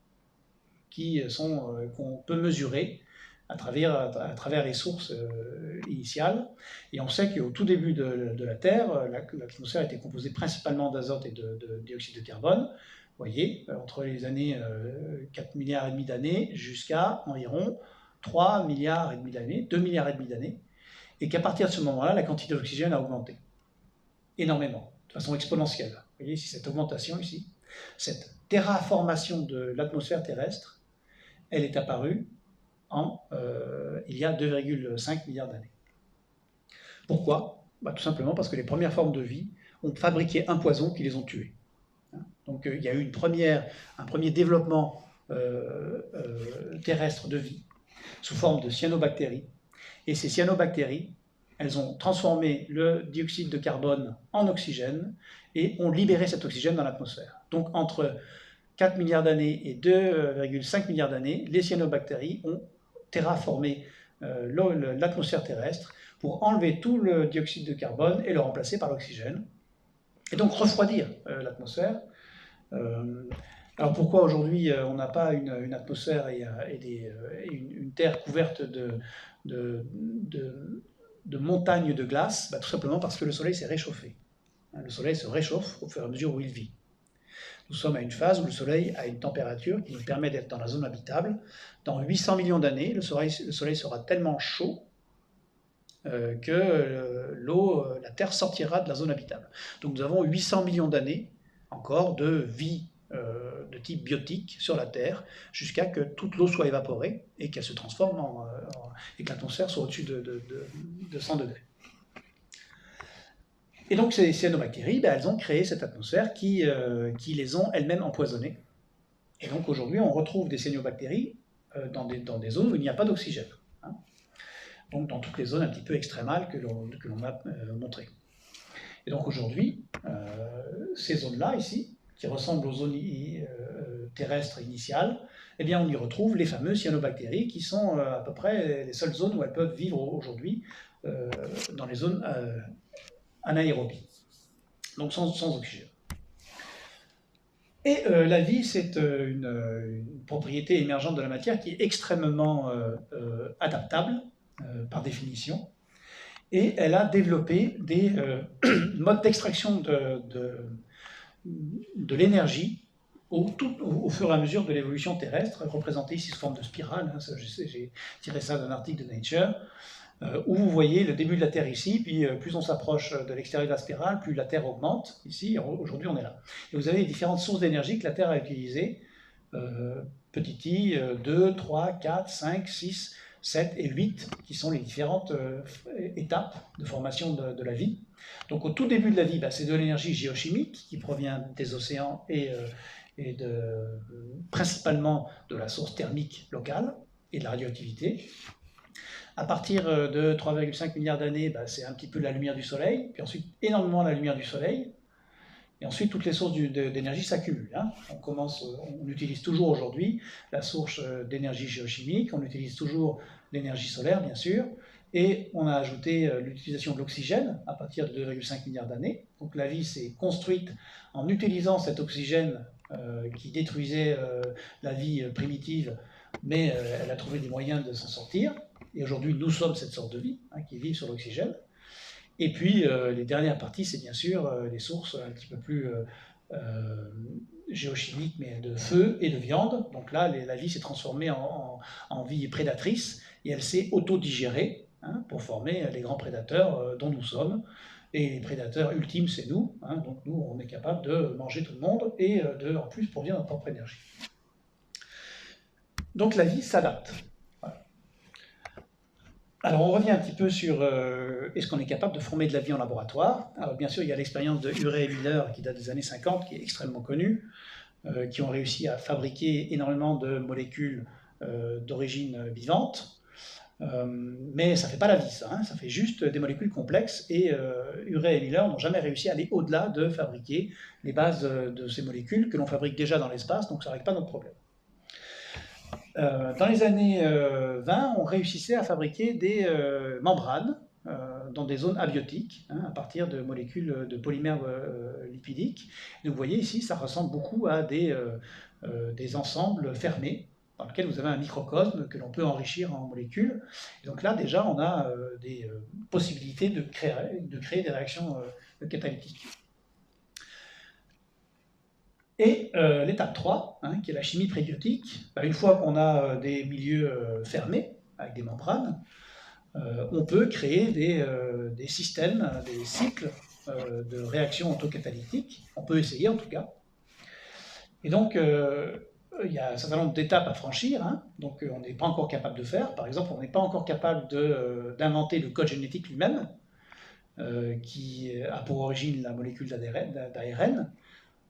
qu'on peut mesurer à travers les sources initiales. Et on sait qu'au tout début de la Terre, l'atmosphère était composée principalement d'azote et de dioxyde de carbone. Vous voyez, entre les années 4 milliards et demi d'années jusqu'à environ 3 milliards et demi d'années, 2 milliards et demi d'années, et qu'à partir de ce moment-là, la quantité d'oxygène a augmenté énormément, de façon exponentielle. Vous voyez ici cette augmentation ici, cette terraformation de l'atmosphère terrestre, elle est apparue il y a 2,5 milliards d'années. Pourquoi? Tout simplement parce que les premières formes de vie ont fabriqué un poison qui les ont tués. Donc il y a eu un premier développement terrestre de vie sous forme de cyanobactéries. Et ces cyanobactéries, elles ont transformé le dioxyde de carbone en oxygène et ont libéré cet oxygène dans l'atmosphère. Donc entre 4 milliards d'années et 2,5 milliards d'années, les cyanobactéries ont terraformé l'atmosphère terrestre pour enlever tout le dioxyde de carbone et le remplacer par l'oxygène, et donc refroidir l'atmosphère. Alors pourquoi aujourd'hui on n'a pas une atmosphère et une terre couverte de montagnes de glace? Tout simplement parce que le Soleil s'est réchauffé. Le Soleil se réchauffe au fur et à mesure où il vit. Nous sommes à une phase où le Soleil a une température qui nous permet d'être dans la zone habitable. Dans 800 millions d'années, le Soleil sera tellement chaud que la Terre sortira de la zone habitable. Donc nous avons 800 millions d'années encore de vie de type biotique sur la Terre, jusqu'à que toute l'eau soit évaporée et qu'elle se transforme et que l'atmosphère soit au-dessus de 100 degrés. Et donc ces cyanobactéries, elles ont créé cette atmosphère qui les ont elles-mêmes empoisonnées. Et donc aujourd'hui, on retrouve des cyanobactéries dans des zones où il n'y a pas d'oxygène. Hein. Donc dans toutes les zones un petit peu extrémales que l'on a montrées. Et donc aujourd'hui, ces zones-là, ici, qui ressemblent aux zones terrestres initiales, eh bien on y retrouve les fameuses cyanobactéries qui sont à peu près les seules zones où elles peuvent vivre aujourd'hui, dans les zones anaérobies, donc sans oxygène. Et la vie, c'est une propriété émergente de la matière qui est extrêmement adaptable, par définition, et elle a développé des modes d'extraction de l'énergie au fur et à mesure de l'évolution terrestre, représentée ici sous forme de spirale. Hein, j'ai tiré ça d'un article de Nature, où vous voyez le début de la Terre ici, puis plus on s'approche de l'extérieur de la spirale, plus la Terre augmente. Ici, aujourd'hui, on est là. Et vous avez les différentes sources d'énergie que la Terre a utilisées, petit i, 2, 3, 4, 5, 6, 7 et 8, qui sont les différentes étapes de formation de la vie. Donc au tout début de la vie, c'est de l'énergie géochimique qui provient des océans et principalement de la source thermique locale et de la radioactivité. À partir de 3,5 milliards d'années, c'est un petit peu la lumière du soleil, puis ensuite énormément la lumière du soleil, et ensuite toutes les sources d'énergie s'accumulent. Hein. On utilise toujours aujourd'hui la source d'énergie géochimique, on utilise toujours l'énergie solaire bien sûr, et on a ajouté l'utilisation de l'oxygène à partir de 2,5 milliards d'années. Donc la vie s'est construite en utilisant cet oxygène qui détruisait la vie primitive, mais elle a trouvé des moyens de s'en sortir. Et aujourd'hui, nous sommes cette sorte de vie qui vit sur l'oxygène. Et puis, les dernières parties, c'est bien sûr les sources un petit peu plus géochimiques, mais de feu et de viande. Donc là, la vie s'est transformée en vie prédatrice, et elle s'est autodigérée pour former les grands prédateurs dont nous sommes. Et les prédateurs ultimes, c'est nous. Donc nous, on est capable de manger tout le monde et en plus produire notre propre énergie. Donc la vie s'adapte. Voilà. Alors on revient un petit peu sur est-ce qu'on est capable de former de la vie en laboratoire. Alors bien sûr, il y a l'expérience de Urey et Miller qui date des années 50, qui est extrêmement connue, qui ont réussi à fabriquer énormément de molécules d'origine vivante. Mais ça ne fait pas la vie, ça fait juste des molécules complexes, et Urey et Miller n'ont jamais réussi à aller au-delà de fabriquer les bases de ces molécules que l'on fabrique déjà dans l'espace, donc ça ne règle pas notre problème. Dans les années 20, on réussissait à fabriquer des membranes dans des zones abiotiques, à partir de molécules de polymères lipidiques. Et vous voyez ici, ça ressemble beaucoup à des ensembles fermés, dans lesquels vous avez un microcosme que l'on peut enrichir en molécules. Et donc là, déjà, on a des possibilités de créer des réactions catalytiques. Et l'étape 3, qui est la chimie prébiotique, une fois qu'on a des milieux fermés, avec des membranes, on peut créer des systèmes, des cycles de réactions autocatalytiques. On peut essayer en tout cas. Et donc, il y a un certain nombre d'étapes à franchir, donc on n'est pas encore capable de faire. Par exemple, on n'est pas encore capable d'inventer le code génétique lui-même, qui a pour origine la molécule d'ARN.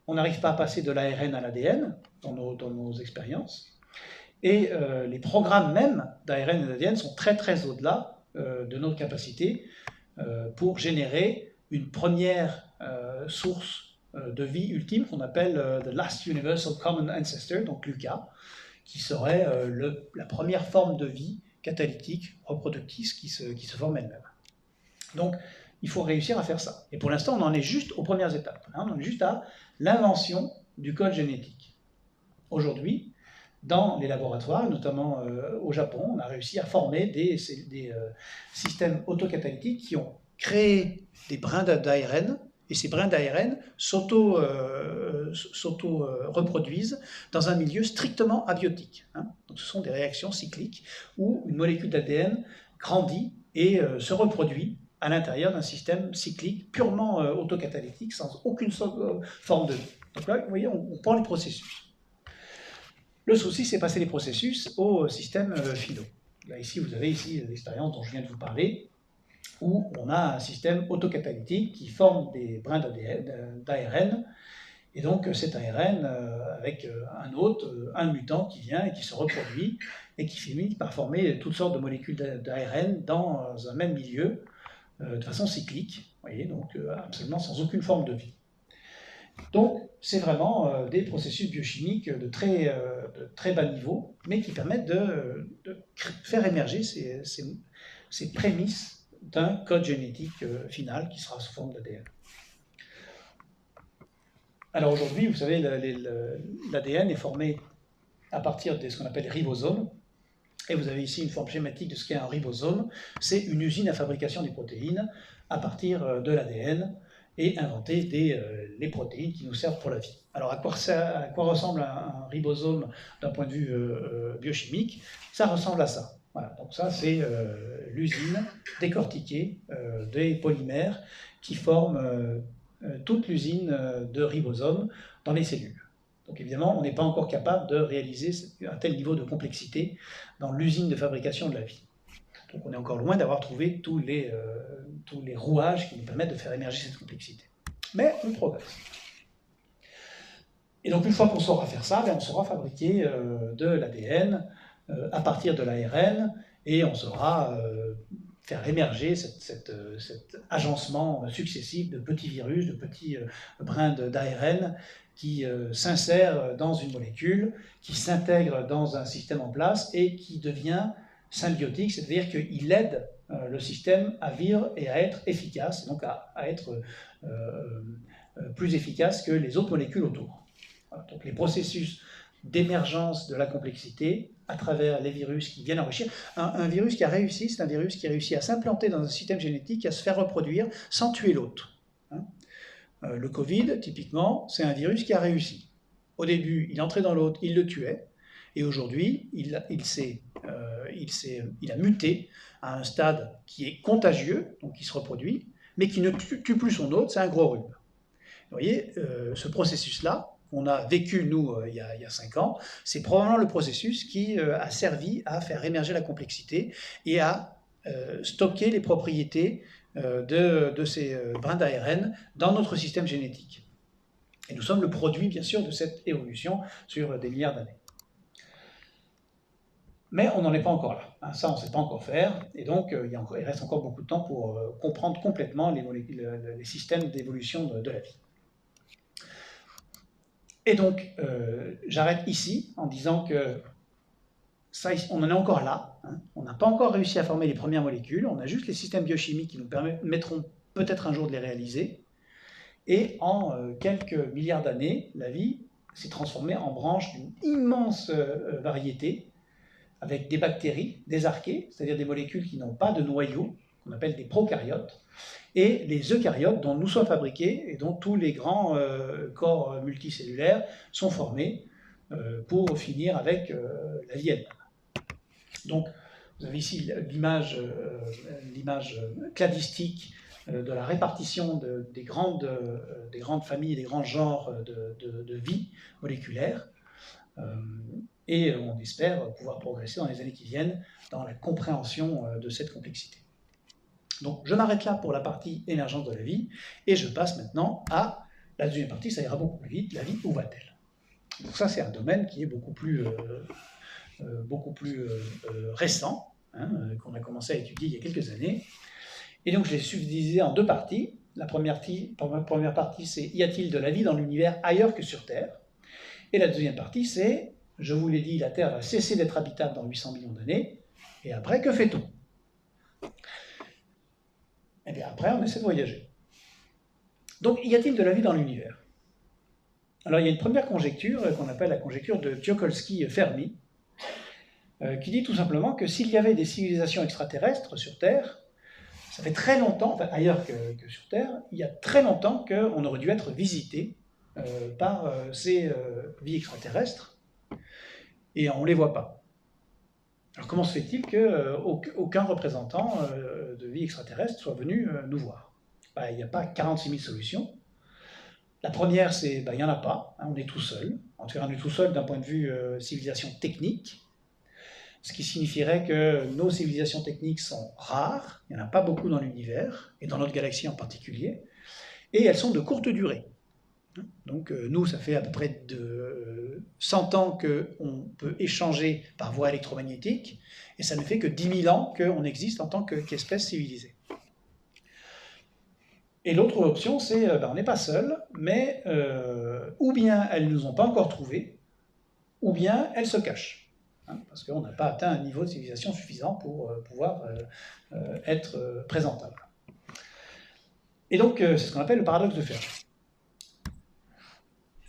On n'arrive pas à passer de l'ARN à l'ADN dans nos expériences. Et les programmes même d'ARN et d'ADN sont très très au-delà de notre capacité pour générer une première source de vie ultime qu'on appelle The Last Universal Common Ancestor, donc LUCA, qui serait la première forme de vie catalytique, reproductrice qui se forme elle-même. Donc, il faut réussir à faire ça. Et pour l'instant, on en est juste aux premières étapes. On en est juste à l'invention du code génétique. Aujourd'hui, dans les laboratoires, notamment au Japon, on a réussi à former des systèmes autocatalytiques qui ont créé des brins d'ARN, et ces brins d'ARN s'auto-reproduisent dans un milieu strictement abiotique. Donc ce sont des réactions cycliques où une molécule d'ADN grandit et se reproduit à l'intérieur d'un système cyclique purement autocatalytique, sans aucune forme de vie. Donc là, vous voyez, on prend les processus. Le souci, c'est passer les processus au système philo. Là, ici, vous avez l'expérience dont je viens de vous parler, où on a un système autocatalytique qui forme des brins d'ARN, et donc cet ARN avec un hôte, un mutant qui vient et qui se reproduit, et qui finit par former toutes sortes de molécules d'ARN dans un même milieu, de façon cyclique, vous voyez, donc absolument sans aucune forme de vie. Donc, c'est vraiment des processus biochimiques de très bas niveau, mais qui permettent de faire émerger ces prémices d'un code génétique final qui sera sous forme d'ADN. Alors aujourd'hui, vous savez, l'ADN est formé à partir de ce qu'on appelle les ribosomes. Et vous avez ici une forme schématique de ce qu'est un ribosome. C'est une usine à fabrication des protéines à partir de l'ADN et inventer les protéines qui nous servent pour la vie. Alors à quoi ressemble un ribosome d'un point de vue biochimique? Ça ressemble à ça. Voilà, donc ça c'est l'usine décortiquée des polymères qui forment toute l'usine de ribosomes dans les cellules. Donc évidemment, on n'est pas encore capable de réaliser un tel niveau de complexité dans l'usine de fabrication de la vie. Donc on est encore loin d'avoir trouvé tous les rouages qui nous permettent de faire émerger cette complexité. Mais on progresse. Et donc une fois qu'on saura faire ça, on saura fabriquer de l'ADN à partir de l'ARN et on saura faire émerger cet agencement successif de petits virus, de petits brins d'ARN qui s'insèrent dans une molécule, qui s'intègre dans un système en place et qui devient symbiotique, c'est-à-dire qu'il aide le système à vivre et à être efficace, donc à être plus efficace que les autres molécules autour. Voilà, donc les processus d'émergence de la complexité à travers les virus qui viennent enrichir. Un virus qui a réussi, c'est un virus qui a réussi à s'implanter dans un système génétique, à se faire reproduire sans tuer l'autre. Le Covid, typiquement, c'est un virus qui a réussi. Au début, il entrait dans l'autre, il le tuait, et aujourd'hui, il a muté à un stade qui est contagieux, donc qui se reproduit, mais qui ne tue plus son hôte, c'est un gros rhume. Vous voyez, ce processus-là, qu'on a vécu, nous, il y a 5 ans, c'est probablement le processus qui a servi à faire émerger la complexité et à stocker les propriétés de ces brins d'ARN dans notre système génétique. Et nous sommes le produit, bien sûr, de cette évolution sur des milliards d'années. Mais on n'en est pas encore là. Ça, on ne sait pas encore faire. Et donc, il reste encore beaucoup de temps pour comprendre complètement les systèmes d'évolution de la vie. Et donc, j'arrête ici en disant que ça, on en est encore là. On n'a pas encore réussi à former les premières molécules. On a juste les systèmes biochimiques qui nous permettront peut-être un jour de les réaliser. Et en quelques milliards d'années, la vie s'est transformée en branches d'une immense variété, avec des bactéries, des archées, c'est-à-dire des molécules qui n'ont pas de noyau, qu'on appelle des prokaryotes, et les eucaryotes dont nous sommes fabriqués et dont tous les grands corps multicellulaires sont formés pour finir avec la vie elle-même. Donc, vous avez ici l'image cladistique de la répartition des grandes familles, des grands genres de vie moléculaire. Et on espère pouvoir progresser dans les années qui viennent dans la compréhension de cette complexité. Donc je m'arrête là pour la partie émergence de la vie, et je passe maintenant à la deuxième partie, ça ira beaucoup plus vite, la vie, où va-t-elle? Donc ça c'est un domaine qui est beaucoup plus récent, qu'on a commencé à étudier il y a quelques années. Et donc je l'ai subdivisé en deux parties. La première partie c'est y a-t-il de la vie dans l'univers ailleurs que sur Terre? Et la deuxième partie c'est, je vous l'ai dit, la Terre va cesser d'être habitable dans 800 millions d'années, et après que fait-on? Et bien après on essaie de voyager. Donc y a-t-il de la vie dans l'univers? Alors il y a une première conjecture qu'on appelle la conjecture de Tsiolkovsky-Fermi, qui dit tout simplement que s'il y avait des civilisations extraterrestres sur Terre, ça fait très longtemps, enfin ailleurs que sur Terre, il y a très longtemps qu'on aurait dû être visité par ces vies extraterrestres, et on ne les voit pas. Alors comment se fait-il qu'aucun représentant de vie extraterrestre soit venu nous voir? Il n'y a pas 46 000 solutions. La première, c'est il n'y en a pas, on est tout seul. En tout cas, on est tout seul d'un point de vue civilisation technique, ce qui signifierait que nos civilisations techniques sont rares, il n'y en a pas beaucoup dans l'univers, et dans notre galaxie en particulier, et elles sont de courte durée. Donc nous, ça fait à peu près 100 ans qu'on peut échanger par voie électromagnétique, et ça ne fait que 10 000 ans qu'on existe en tant qu'espèce civilisée. Et l'autre option, c'est on n'est pas seul, mais ou bien elles ne nous ont pas encore trouvés, ou bien elles se cachent. Hein, parce qu'on n'a pas atteint un niveau de civilisation suffisant pour pouvoir être présentable. Et donc, c'est ce qu'on appelle le paradoxe de Fermi.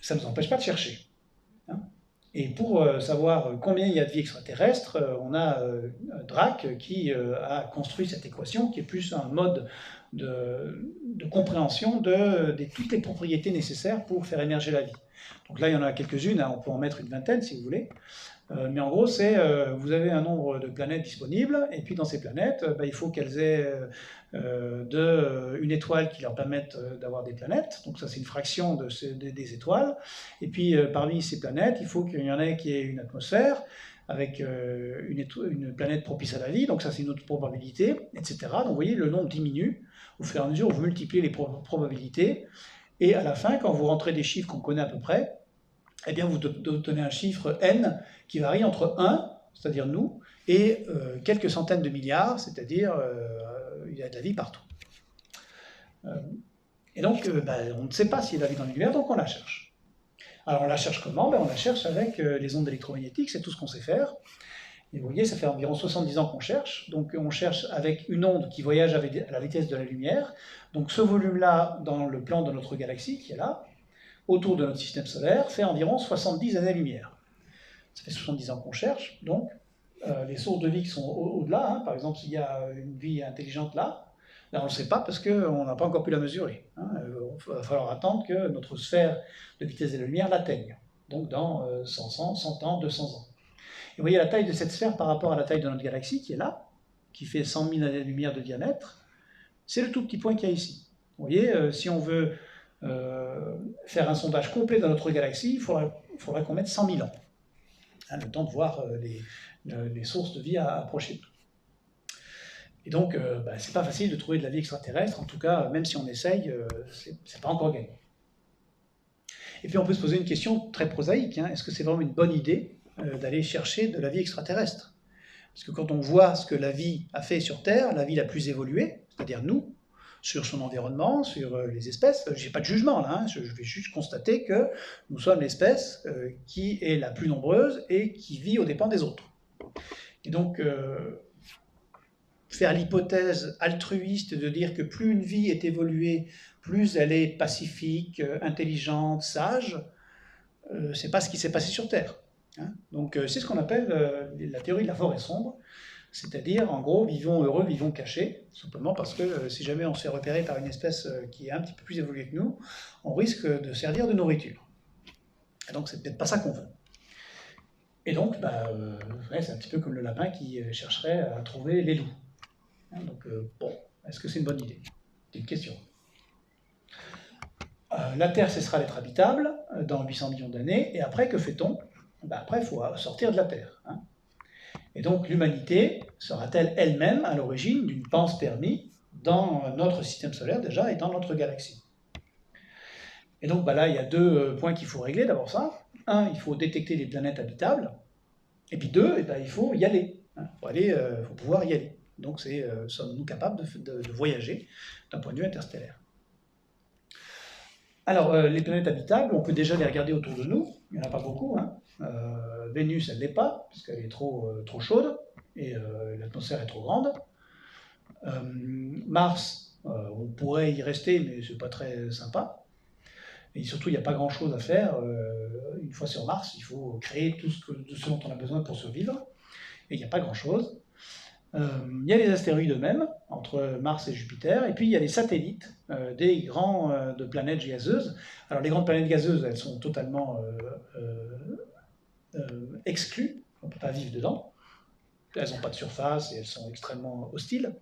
Ça ne nous empêche pas de chercher. Hein. Et pour savoir combien il y a de vie extraterrestre, on a Drake qui a construit cette équation qui est plus un mode de compréhension de toutes les propriétés nécessaires pour faire émerger la vie. Donc là, il y en a quelques-unes, hein, on peut en mettre une vingtaine si vous voulez. Mais en gros, c'est vous avez un nombre de planètes disponibles, et puis dans ces planètes, il faut qu'elles aient une étoile qui leur permette d'avoir des planètes. Donc ça, c'est une fraction des étoiles. Et puis parmi ces planètes, il faut qu'il y en ait qui ait une atmosphère, avec une planète propice à la vie. Donc ça, c'est une autre probabilité, etc. Donc vous voyez, le nombre diminue au fur et à mesure où vous multipliez les probabilités. Et à la fin, quand vous rentrez des chiffres qu'on connaît à peu près, eh bien vous obtenez un chiffre n qui varie entre 1, c'est-à-dire nous, et quelques centaines de milliards, c'est-à-dire il y a de la vie partout. Et donc on ne sait pas s'il y a de la vie dans l'univers, donc on la cherche. Alors on la cherche comment? On la cherche avec les ondes électromagnétiques, c'est tout ce qu'on sait faire. Et vous voyez, ça fait environ 70 ans qu'on cherche. Donc on cherche avec une onde qui voyage à la vitesse de la lumière. Donc ce volume-là, dans le plan de notre galaxie, qui est là, autour de notre système solaire, fait environ 70 années-lumière. Ça fait 70 ans qu'on cherche, donc les sources de vie qui sont au-delà, hein, par exemple s'il y a une vie intelligente là, on ne le sait pas parce qu'on n'a pas encore pu la mesurer. Hein. Il va falloir attendre que notre sphère de vitesse de la lumière l'atteigne, donc dans 100 ans, 200 ans. Et vous voyez la taille de cette sphère par rapport à la taille de notre galaxie qui est là, qui fait 100 000 années-lumière de diamètre, c'est le tout petit point qu'il y a ici. Vous voyez, si on veut faire un sondage complet dans notre galaxie, il faudra qu'on mette 100 000 ans. Hein, le temps de voir les sources de vie approcher de nous. Et donc, c'est pas facile de trouver de la vie extraterrestre, en tout cas, même si on essaye, c'est pas encore gagné. Et puis on peut se poser une question très prosaïque, hein, est-ce que c'est vraiment une bonne idée d'aller chercher de la vie extraterrestre? Parce que quand on voit ce que la vie a fait sur Terre, la vie la plus évoluée, c'est-à-dire nous, sur son environnement, sur les espèces, je n'ai pas de jugement là, hein, je vais juste constater que nous sommes l'espèce qui est la plus nombreuse et qui vit aux dépens des autres. Et donc, faire l'hypothèse altruiste de dire que plus une vie est évoluée, plus elle est pacifique, intelligente, sage, c'est pas ce qui s'est passé sur Terre. Hein. Donc c'est ce qu'on appelle la théorie de la forêt sombre, c'est-à-dire en gros vivons heureux, vivons cachés, simplement parce que si jamais on se fait repérer par une espèce qui est un petit peu plus évoluée que nous, on risque de servir de nourriture. Et donc c'est peut-être pas ça qu'on veut. Et donc c'est un petit peu comme le lapin qui chercherait à trouver les loups. Hein, donc bon, est-ce que c'est une bonne idée? C'est une question. La Terre cessera d'être habitable dans 800 millions d'années, et après, que fait-on? Après, il faut sortir de la Terre. Hein. Et donc, l'humanité sera-t-elle elle-même à l'origine d'une panspermie dans notre système solaire déjà et dans notre galaxie? Et donc, là, il y a deux points qu'il faut régler. D'abord ça. Un, il faut détecter les planètes habitables. Et puis deux, il faut y aller. Hein. Il faut pouvoir y aller. Donc, sommes-nous capables de voyager d'un point de vue interstellaire? Alors, les planètes habitables, on peut déjà les regarder autour de nous. Il n'y en a pas beaucoup. Hein. Vénus, elle ne l'est pas, puisqu'elle est trop chaude, et l'atmosphère est trop grande. Mars, on pourrait y rester, mais ce n'est pas très sympa. Et surtout, il n'y a pas grand-chose à faire. Une fois sur Mars, il faut créer tout ce dont on a besoin pour survivre. Et il n'y a pas grand-chose. Il y a les astéroïdes eux-mêmes, entre Mars et Jupiter, et puis il y a les satellites des grandes planètes gazeuses. Alors les grandes planètes gazeuses, elles sont totalement exclues, on ne peut pas vivre dedans. Elles n'ont pas de surface et elles sont extrêmement hostiles.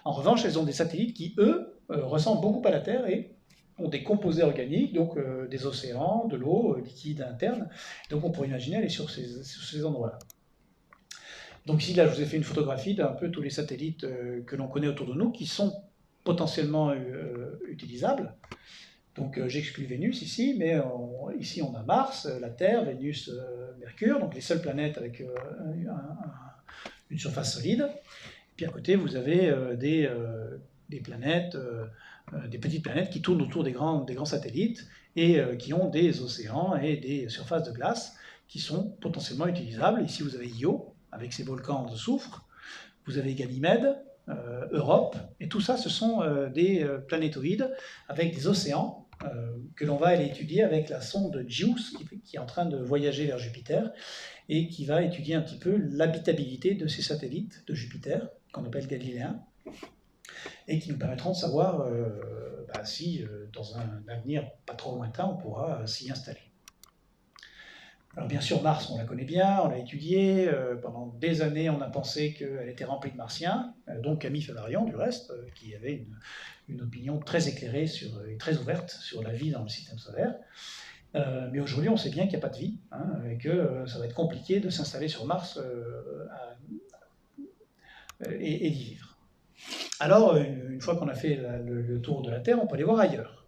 En revanche, elles ont des satellites qui, eux, ressemblent beaucoup à la Terre et ont des composés organiques, donc des océans, de l'eau liquide interne. Donc on pourrait imaginer aller sur ces endroits-là. Donc ici, là, je vous ai fait une photographie d'un peu tous les satellites que l'on connaît autour de nous, qui sont potentiellement utilisables. Donc j'exclus Vénus ici, mais ici on a Mars, la Terre, Vénus, Mercure, donc les seules planètes avec une surface solide. Et puis à côté, vous avez planètes, des petites planètes qui tournent autour des grands satellites et qui ont des océans et des surfaces de glace qui sont potentiellement utilisables. Ici, vous avez Io, avec ses volcans de soufre. Vous avez Ganymède, Europe, et tout ça, ce sont des planétoïdes avec des océans que l'on va aller étudier avec la sonde JUICE qui est en train de voyager vers Jupiter et qui va étudier un petit peu l'habitabilité de ces satellites de Jupiter, qu'on appelle galiléens, et qui nous permettront de savoir si, dans un avenir pas trop lointain, on pourra s'y installer. Alors bien sûr, Mars, on la connaît bien, on l'a étudiée, pendant des années on a pensé qu'elle était remplie de martiens, dont Camille Flammarion du reste, qui avait une opinion très éclairée et très ouverte sur la vie dans le système solaire. Mais aujourd'hui on sait bien qu'il n'y a pas de vie, et que ça va être compliqué de s'installer sur Mars et d'y vivre. Alors, une fois qu'on a fait le tour de la Terre, on peut aller voir ailleurs.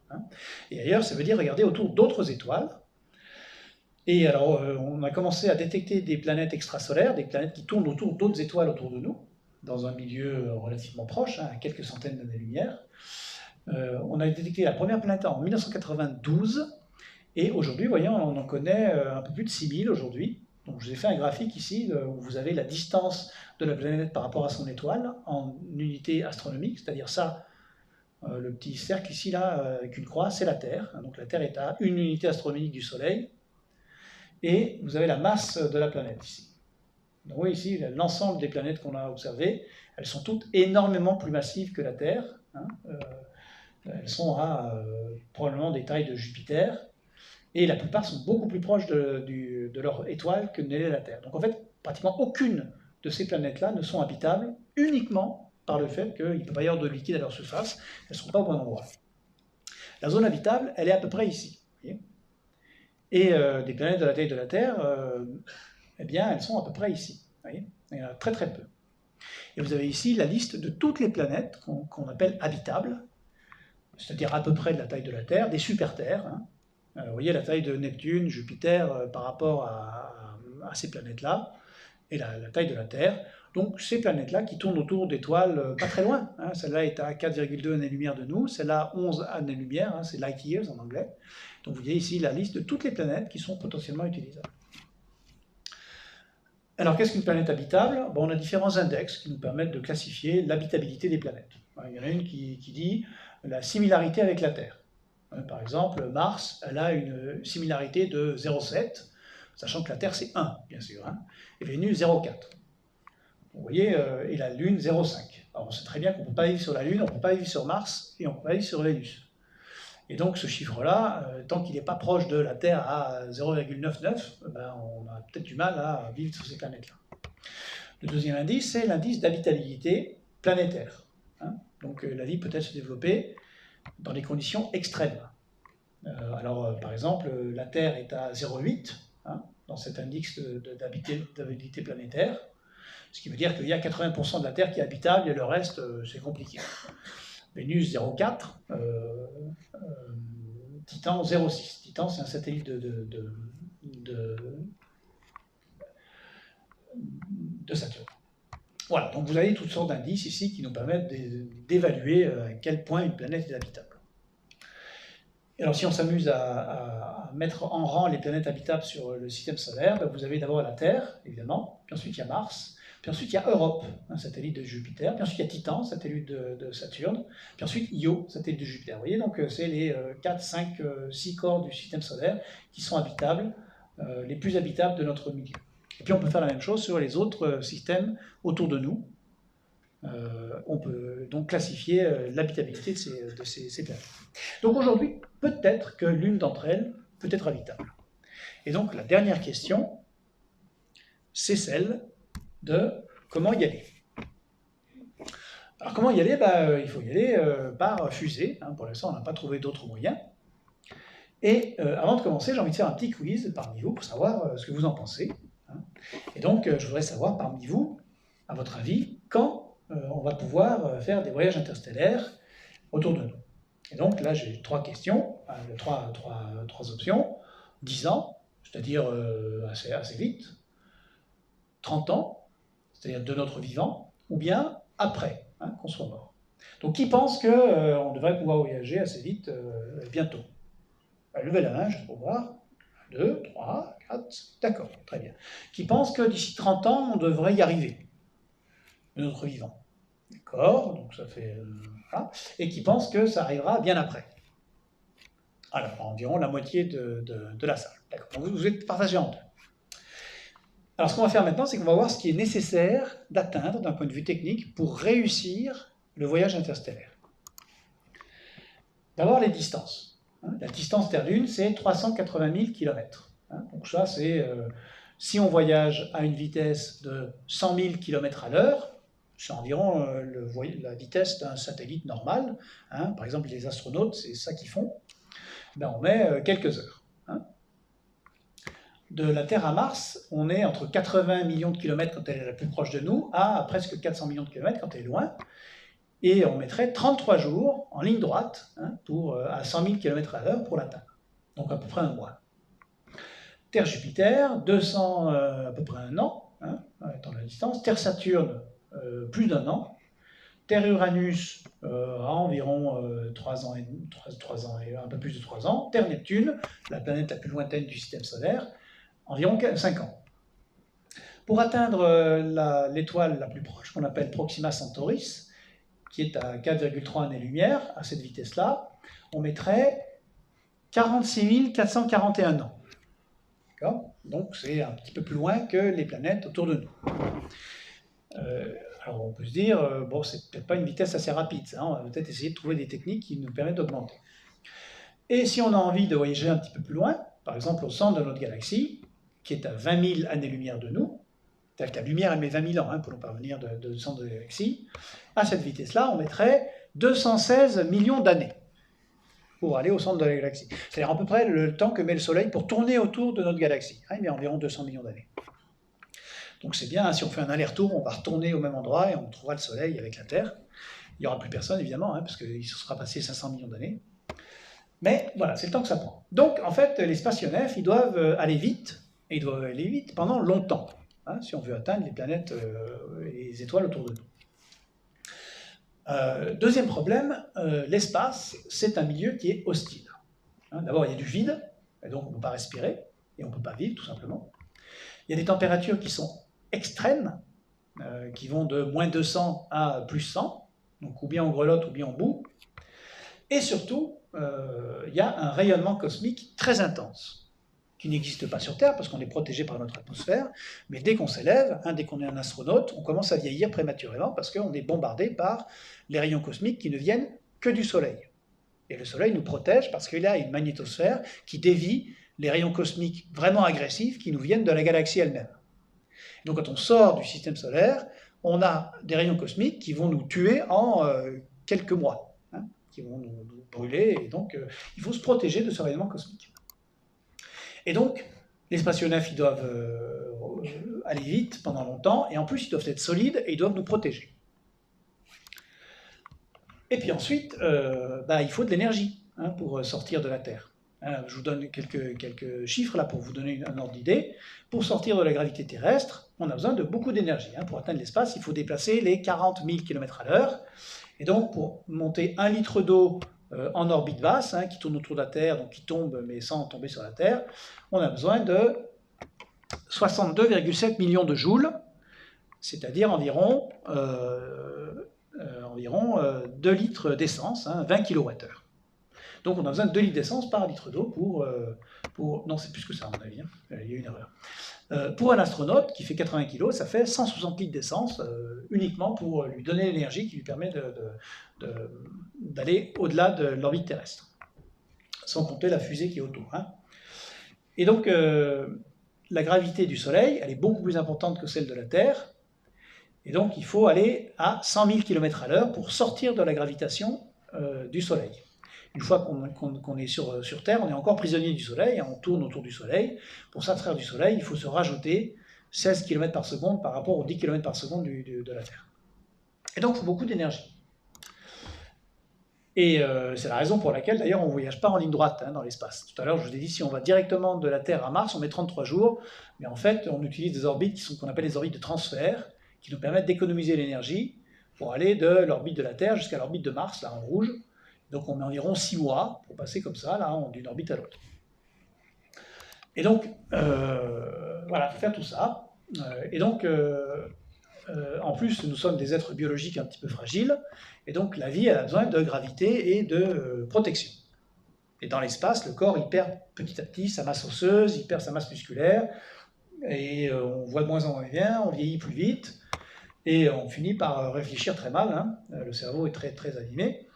Et ailleurs, ça veut dire regarder autour d'autres étoiles. Et alors, on a commencé à détecter des planètes extrasolaires, des planètes qui tournent autour d'autres étoiles autour de nous, dans un milieu relativement proche, à quelques centaines d'années-lumière. On a détecté la première planète en 1992, et aujourd'hui, voyez, on en connaît un peu plus de 6000 aujourd'hui. Donc, je vous ai fait un graphique ici où vous avez la distance de la planète par rapport à son étoile en unité astronomique, c'est-à-dire ça, le petit cercle ici, là, avec une croix, c'est la Terre. Donc, la Terre est à une unité astronomique du Soleil. Et vous avez la masse de la planète ici. Donc, vous voyez ici, l'ensemble des planètes qu'on a observées, elles sont toutes énormément plus massives que la Terre. Elles sont à probablement des tailles de Jupiter. Et la plupart sont beaucoup plus proches de leur étoile que ne l'est la Terre. Donc en fait, pratiquement aucune de ces planètes-là ne sont habitables uniquement par le fait qu'il ne peut pas y avoir de liquide à leur surface, elles ne sont pas au bon endroit. La zone habitable, elle est à peu près ici. Et des planètes de la taille de la Terre, eh bien, elles sont à peu près ici. Voyez, il y en a très très peu. Et vous avez ici la liste de toutes les planètes qu'on appelle habitables, c'est-à-dire à peu près de la taille de la Terre, des super-terres. Vous voyez la taille de Neptune, Jupiter par rapport à ces planètes-là, et la taille de la Terre. Donc ces planètes-là qui tournent autour d'étoiles pas très loin. Celle-là est à 4,2 années-lumière de nous, celle-là 11 années-lumière, c'est light years en anglais. Donc vous voyez ici la liste de toutes les planètes qui sont potentiellement utilisables. Alors qu'est-ce qu'une planète habitable? On a différents index qui nous permettent de classifier l'habitabilité des planètes. Il y en a une qui dit la similarité avec la Terre. Par exemple, Mars, elle a une similarité de 0,7, sachant que la Terre c'est 1, bien sûr, et Vénus 0,4. Vous voyez, et la Lune 0,5. Alors on sait très bien qu'on ne peut pas vivre sur la Lune, on ne peut pas vivre sur Mars, et on ne peut pas vivre sur Vénus. Et donc ce chiffre-là, tant qu'il n'est pas proche de la Terre à 0,99, on a peut-être du mal à vivre sur ces planètes-là. Le deuxième indice, c'est l'indice d'habitabilité planétaire. Donc la vie peut-elle se développer dans des conditions extrêmes. Par exemple, la Terre est à 0,8 dans cet indice d'habitabilité planétaire, ce qui veut dire qu'il y a 80% de la Terre qui est habitable et le reste, c'est compliqué. Vénus 0,4, Titan 0,6. Titan, c'est un satellite de Saturne. Voilà, donc vous avez toutes sortes d'indices ici qui nous permettent d'évaluer à quel point une planète est habitable. Et alors si on s'amuse à mettre en rang les planètes habitables sur le système solaire, vous avez d'abord la Terre, évidemment, puis ensuite il y a Mars, puis ensuite il y a Europe, un satellite de Jupiter, puis ensuite il y a Titan, satellite de Saturne, puis ensuite Io, satellite de Jupiter. Vous voyez, donc c'est les 4, 5, 6 corps du système solaire qui sont habitables, les plus habitables de notre milieu. Et puis on peut faire la même chose sur les autres systèmes autour de nous. On peut donc classifier l'habitabilité de ces planètes. Donc aujourd'hui, peut-être que l'une d'entre elles peut être habitable. Et donc la dernière question, c'est celle de comment y aller. Alors comment y aller? Il faut y aller par fusée. Pour l'instant, on n'a pas trouvé d'autres moyens. Et avant de commencer, j'ai envie de faire un petit quiz parmi vous pour savoir ce que vous en pensez. Et donc, je voudrais savoir parmi vous, à votre avis, quand on va pouvoir faire des voyages interstellaires autour de nous. Et donc là, j'ai 3 questions, 3 options. 10 ans, c'est-à-dire assez vite. 30 ans, c'est-à-dire de notre vivant, ou bien après, qu'on soit mort. Donc qui pense qu'on devrait pouvoir voyager assez vite bientôt? Levez la main, juste pour voir. 2, 3, 4, d'accord, très bien. Qui pense que d'ici 30 ans, on devrait y arriver, de notre vivant. D'accord, donc ça fait... voilà. Et qui pense que ça arrivera bien après. Alors, environ la moitié de la salle. D'accord, donc vous êtes partagés en deux. Alors, ce qu'on va faire maintenant, c'est qu'on va voir ce qui est nécessaire d'atteindre d'un point de vue technique pour réussir le voyage interstellaire. D'abord, les distances. La distance Terre-Lune, c'est 380 000 km. Donc ça, c'est si on voyage à une vitesse de 100 000 km à l'heure, c'est environ la vitesse d'un satellite normal. Par exemple, les astronautes, c'est ça qu'ils font. On met quelques heures. De la Terre à Mars, on est entre 80 millions de kilomètres quand elle est la plus proche de nous, à presque 400 millions de kilomètres quand elle est loin. Et on mettrait 33 jours en ligne droite à 100 000 km à l'heure pour l'atteindre. Donc à peu près un mois. Terre-Jupiter, à peu près un an, dans la distance. Terre-Saturne, plus d'un an. Terre-Uranus, à environ 3 ans, et un peu plus de 3 ans. Terre-Neptune, la planète la plus lointaine du système solaire, environ 5 ans. Pour atteindre l'étoile la plus proche, qu'on appelle Proxima Centauris, qui est à 4,3 années-lumière, à cette vitesse-là, on mettrait 46 441 ans. Donc c'est un petit peu plus loin que les planètes autour de nous. Alors on peut se dire, bon, c'est peut-être pas une vitesse assez rapide, ça, on va peut-être essayer de trouver des techniques qui nous permettent d'augmenter. Et si on a envie de voyager un petit peu plus loin, par exemple au centre de notre galaxie, qui est à 20 000 années-lumière de nous, c'est-à-dire que la lumière, elle met 20 000 ans pour nous parvenir du centre de la galaxie, à cette vitesse-là, on mettrait 216 millions d'années pour aller au centre de la galaxie. C'est-à-dire à peu près le temps que met le Soleil pour tourner autour de notre galaxie. Il met environ 200 millions d'années. Donc c'est bien, si on fait un aller-retour, on va retourner au même endroit et on trouvera le Soleil avec la Terre. Il n'y aura plus personne, évidemment, parce qu'il se sera passé 500 millions d'années. Mais voilà, c'est le temps que ça prend. Donc, en fait, les spationnefs, ils doivent aller vite, et ils doivent aller vite pendant longtemps, si on veut atteindre les planètes et les étoiles autour de nous. Deuxième problème, l'espace, c'est un milieu qui est hostile. D'abord, il y a du vide, et donc on ne peut pas respirer, et on ne peut pas vivre, tout simplement. Il y a des températures qui sont extrêmes, qui vont de moins 200 à plus 100, donc ou bien on grelotte ou bien on bout. Et surtout, il y a un rayonnement cosmique très intense, qui n'existe pas sur Terre, parce qu'on est protégé par notre atmosphère, mais dès qu'on s'élève, dès qu'on est un astronaute, on commence à vieillir prématurément, parce qu'on est bombardé par les rayons cosmiques qui ne viennent que du Soleil. Et le Soleil nous protège parce qu'il a une magnétosphère qui dévie les rayons cosmiques vraiment agressifs qui nous viennent de la galaxie elle-même. Donc quand on sort du système solaire, on a des rayons cosmiques qui vont nous tuer en quelques mois, qui vont nous brûler, et donc il faut se protéger de ce rayonnement cosmique. Et donc, les spationnefs, ils doivent aller vite pendant longtemps, et en plus, ils doivent être solides et ils doivent nous protéger. Et puis ensuite, il faut de l'énergie pour sortir de la Terre. Je vous donne quelques chiffres là pour vous donner un ordre d'idée. Pour sortir de la gravité terrestre, on a besoin de beaucoup d'énergie. Pour atteindre l'espace, il faut déplacer les 40 000 km à l'heure. Et donc, pour monter 1 litre d'eau en orbite basse, qui tourne autour de la Terre, donc qui tombe mais sans tomber sur la Terre, on a besoin de 62,7 millions de joules, c'est-à-dire environ 2 litres d'essence, 20 kWh. Donc on a besoin de 2 litres d'essence par litre d'eau pour... Non, c'est plus que ça, à mon avis, il y a une erreur. Pour un astronaute qui fait 80 kg, ça fait 160 litres d'essence uniquement pour lui donner l'énergie qui lui permet d'aller au-delà de l'orbite terrestre, sans compter la fusée qui est autour. Et donc, la gravité du Soleil, elle est beaucoup plus importante que celle de la Terre, et donc il faut aller à 100 000 km à l'heure pour sortir de la gravitation du Soleil. Une fois qu'on est sur Terre, on est encore prisonnier du Soleil, on tourne autour du Soleil. Pour s'abstraire du Soleil, il faut se rajouter 16 km par seconde par rapport aux 10 km par seconde de la Terre. Et donc, il faut beaucoup d'énergie. Et c'est la raison pour laquelle, d'ailleurs, on ne voyage pas en ligne droite dans l'espace. Tout à l'heure, je vous ai dit, si on va directement de la Terre à Mars, on met 33 jours, mais en fait, on utilise des orbites qu'on appelle des orbites de transfert, qui nous permettent d'économiser l'énergie pour aller de l'orbite de la Terre jusqu'à l'orbite de Mars, là en rouge. Donc on met environ 6 mois pour passer comme ça, là, d'une orbite à l'autre. Et donc, voilà, il faut faire tout ça. Et donc, en plus, nous sommes des êtres biologiques un petit peu fragiles, et donc la vie, elle a besoin de gravité et de protection. Et dans l'espace, le corps, il perd petit à petit sa masse osseuse, il perd sa masse musculaire, et on voit de moins en moins bien, on vieillit plus vite, et on finit par réfléchir très mal, hein. Le cerveau est très, très abîmé.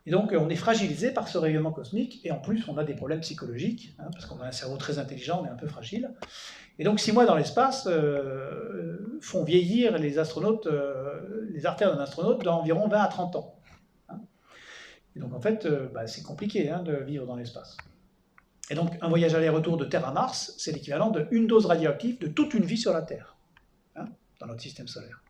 Et donc on est fragilisé par ce rayonnement cosmique, et en plus on a des problèmes psychologiques, hein, parce qu'on a un cerveau très intelligent, mais un peu fragile. Et donc 6 mois dans l'espace font vieillir les astronautes, les artères d'un astronaute d'environ 20 à 30 ans. Hein. Et donc en fait, c'est compliqué, hein, de vivre dans l'espace. Et donc un voyage aller-retour de Terre à Mars, c'est l'équivalent d'une dose radioactive de toute une vie sur la Terre, hein, dans notre système solaire.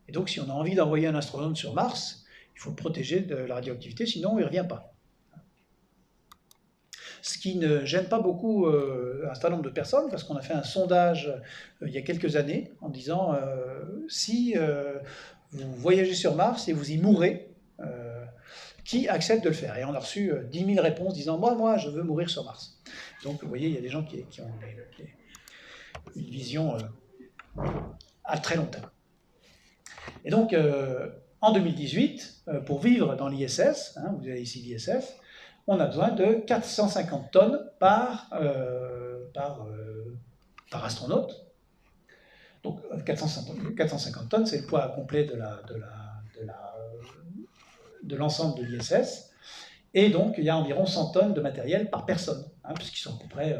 Et donc si on a envie d'envoyer un astronaute sur Mars, il faut le protéger de la radioactivité, sinon il ne revient pas. Ce qui ne gêne pas beaucoup un certain nombre de personnes, parce qu'on a fait un sondage il y a quelques années en disant si vous voyagez sur Mars et vous y mourrez, qui accepte de le faire? Et on a reçu 10 000 réponses disant moi, je veux mourir sur Mars. Donc vous voyez, il y a des gens qui ont une vision à très long terme. Et donc, en 2018, pour vivre dans l'ISS, hein, vous avez ici l'ISS, on a besoin de 450 tonnes par astronaute. Donc 450 tonnes, c'est le poids complet de l'ensemble de l'ISS. Et donc il y a environ 100 tonnes de matériel par personne, hein, puisqu'ils sont à peu près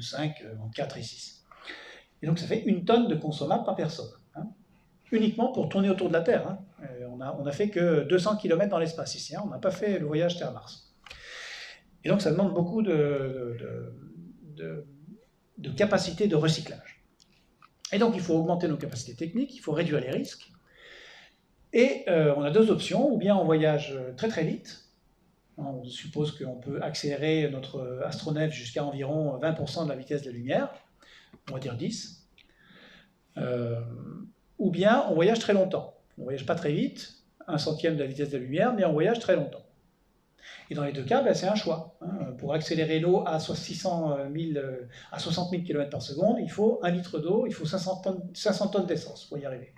5, entre 4 et 6. Et donc ça fait 1 tonne de consommable par personne, hein, uniquement pour tourner autour de la Terre. Hein. On n'a fait que 200 km dans l'espace ici, hein, on n'a pas fait le voyage Terre-Mars. Et donc ça demande beaucoup de capacité de recyclage. Et donc il faut augmenter nos capacités techniques, il faut réduire les risques. Et on a 2 options, ou bien on voyage très très vite. On suppose qu'on peut accélérer notre astronef jusqu'à environ 20% de la vitesse de la lumière, on va dire 10. Ou bien on voyage très longtemps. On ne voyage pas très vite, 1/100 de la vitesse de la lumière, mais on voyage très longtemps. Et dans les 2 cas, c'est un choix. Hein. Pour accélérer l'eau à 60 000 km par seconde, il faut 1 litre d'eau, il faut 500 tonnes d'essence pour y arriver.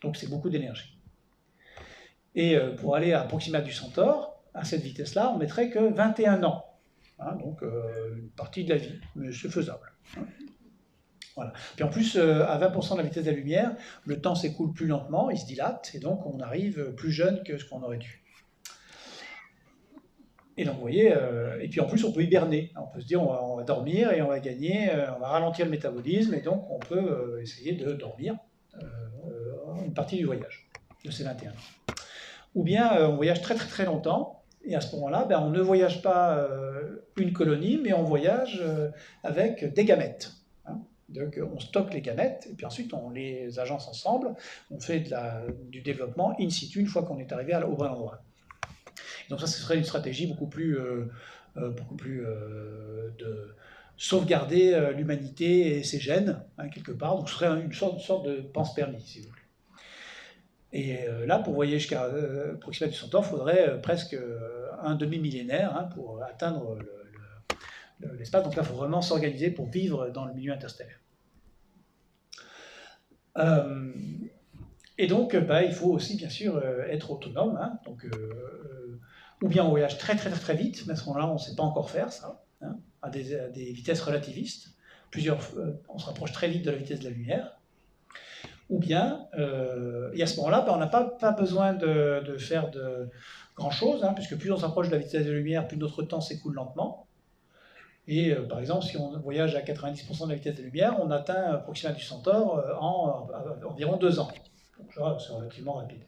Donc c'est beaucoup d'énergie. Et pour aller à Proxima du Centaure, à cette vitesse-là, on mettrait que 21 ans. Hein, donc une partie de la vie, mais c'est faisable. Hein. Voilà. Puis en plus, à 20% de la vitesse de la lumière, le temps s'écoule plus lentement, il se dilate, et donc on arrive plus jeune que ce qu'on aurait dû. Et donc vous voyez, et puis en plus on peut hiberner, on peut se dire on va dormir et on va gagner, on va ralentir le métabolisme, et donc on peut essayer de dormir une partie du voyage, de ces 21 ans. Ou bien on voyage très très très longtemps, et à ce moment-là, on ne voyage pas une colonie, mais on voyage avec des gamètes. Hein. Donc on stocke les gamètes, et puis ensuite on les agence ensemble, on fait du développement in situ une fois qu'on est arrivé au bon endroit. Donc ça, ce serait une stratégie beaucoup plus de sauvegarder l'humanité et ses gènes, hein, quelque part. Donc ce serait une sorte de pense-permis, si vous voulez. Et là, pour voyager jusqu'à Proxima du Centaure, il faudrait presque un demi-millénaire, hein, pour atteindre l'espace. Donc là, il faut vraiment s'organiser pour vivre dans le milieu interstellaire. Et donc, il faut aussi, bien sûr, être autonome. Hein, donc, ou bien on voyage très très très vite, mais à ce moment-là, on ne sait pas encore faire ça, hein, à des vitesses relativistes. On se rapproche très vite de la vitesse de la lumière. Ou bien, et à ce moment-là, on n'a pas besoin de faire de grand-chose, hein, puisque plus on s'approche de la vitesse de la lumière, plus notre temps s'écoule lentement. Et par exemple, si on voyage à 90% de la vitesse de la lumière, on atteint Proxima du Centaure en environ 2 ans. Donc c'est relativement rapide.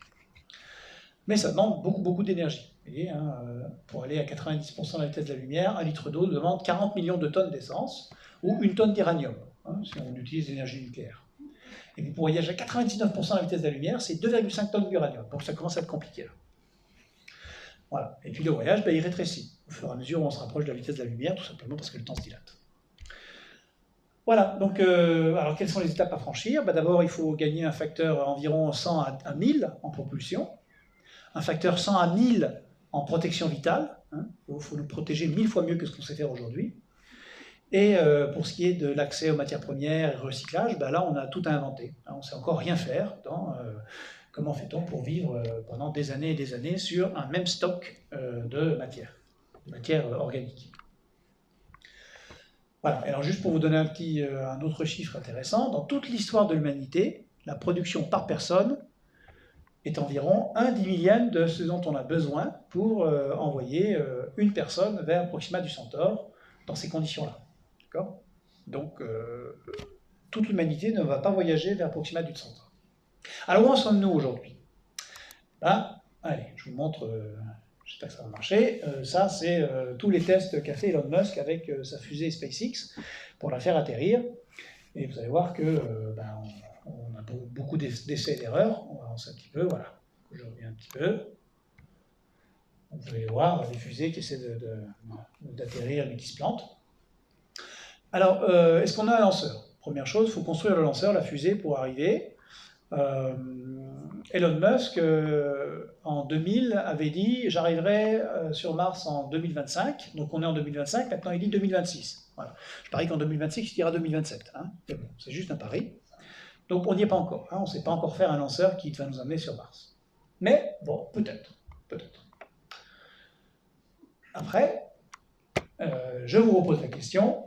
Mais ça demande beaucoup, beaucoup d'énergie. Vous voyez, hein, pour aller à 90% de la vitesse de la lumière, 1 litre d'eau demande 40 millions de tonnes d'essence, ou 1 tonne d'uranium, hein, si on utilise l'énergie nucléaire. Et puis pour voyager à 99% de la vitesse de la lumière, c'est 2,5 tonnes d'uranium. Donc ça commence à être compliqué là. Voilà. Et puis le voyage, il rétrécit au fur et à mesure où on se rapproche de la vitesse de la lumière, tout simplement parce que le temps se dilate. Voilà, donc alors quelles sont les étapes à franchir? Bah, d'abord, il faut gagner un facteur environ 100 à 1000 en propulsion, un facteur 100 à 1000 en protection vitale, hein. Faut nous protéger 1000 fois mieux que ce qu'on sait faire aujourd'hui. Et pour ce qui est de l'accès aux matières premières et recyclage, bah là, on a tout à inventer, hein. On ne sait encore rien faire dans comment fait-on pour vivre pendant des années et des années sur un même stock de matière organique. Voilà, alors juste pour vous donner un autre chiffre intéressant, dans toute l'histoire de l'humanité, la production par personne est environ 1/10000000 de ce dont on a besoin pour envoyer une personne vers Proxima du Centaure dans ces conditions-là. D'accord? Donc, toute l'humanité ne va pas voyager vers Proxima du Centaure. Alors, où en sommes-nous aujourd'hui? Ben, allez, je vous montre, j'espère que ça va marcher. Ça, c'est tous les tests qu'a fait Elon Musk avec sa fusée SpaceX pour la faire atterrir. Et vous allez voir que on a beaucoup d'essais et d'erreurs. On va avancer un petit peu, voilà. Je reviens un petit peu. Vous allez voir des fusées qui essaient d'atterrir mais qui se plantent. Alors, est-ce qu'on a un lanceur? Première chose, il faut construire le lanceur, la fusée, pour arriver. Elon Musk, en 2000, avait dit « j'arriverai sur Mars en 2025 ». Donc on est en 2025, maintenant il dit 2026. Voilà. Je parie qu'en 2026, il dira 2027. Hein. Mais bon, c'est juste un pari. Donc on n'y est pas encore. Hein. On ne sait pas encore faire un lanceur qui va nous amener sur Mars. Mais bon, peut-être. Peut-être. Après, je vous repose la question.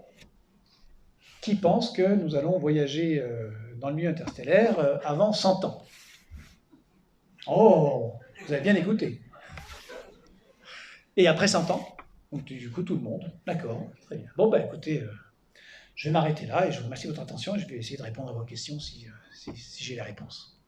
Qui pense que nous allons voyager dans le milieu interstellaire avant 100 ans? Oh, vous avez bien écouté. Et après 100 ans? Donc du coup, tout le monde. D'accord, très bien. Bon, bah écoutez, je vais m'arrêter là et je vous remercie de votre attention et je vais essayer de répondre à vos questions si j'ai les réponses.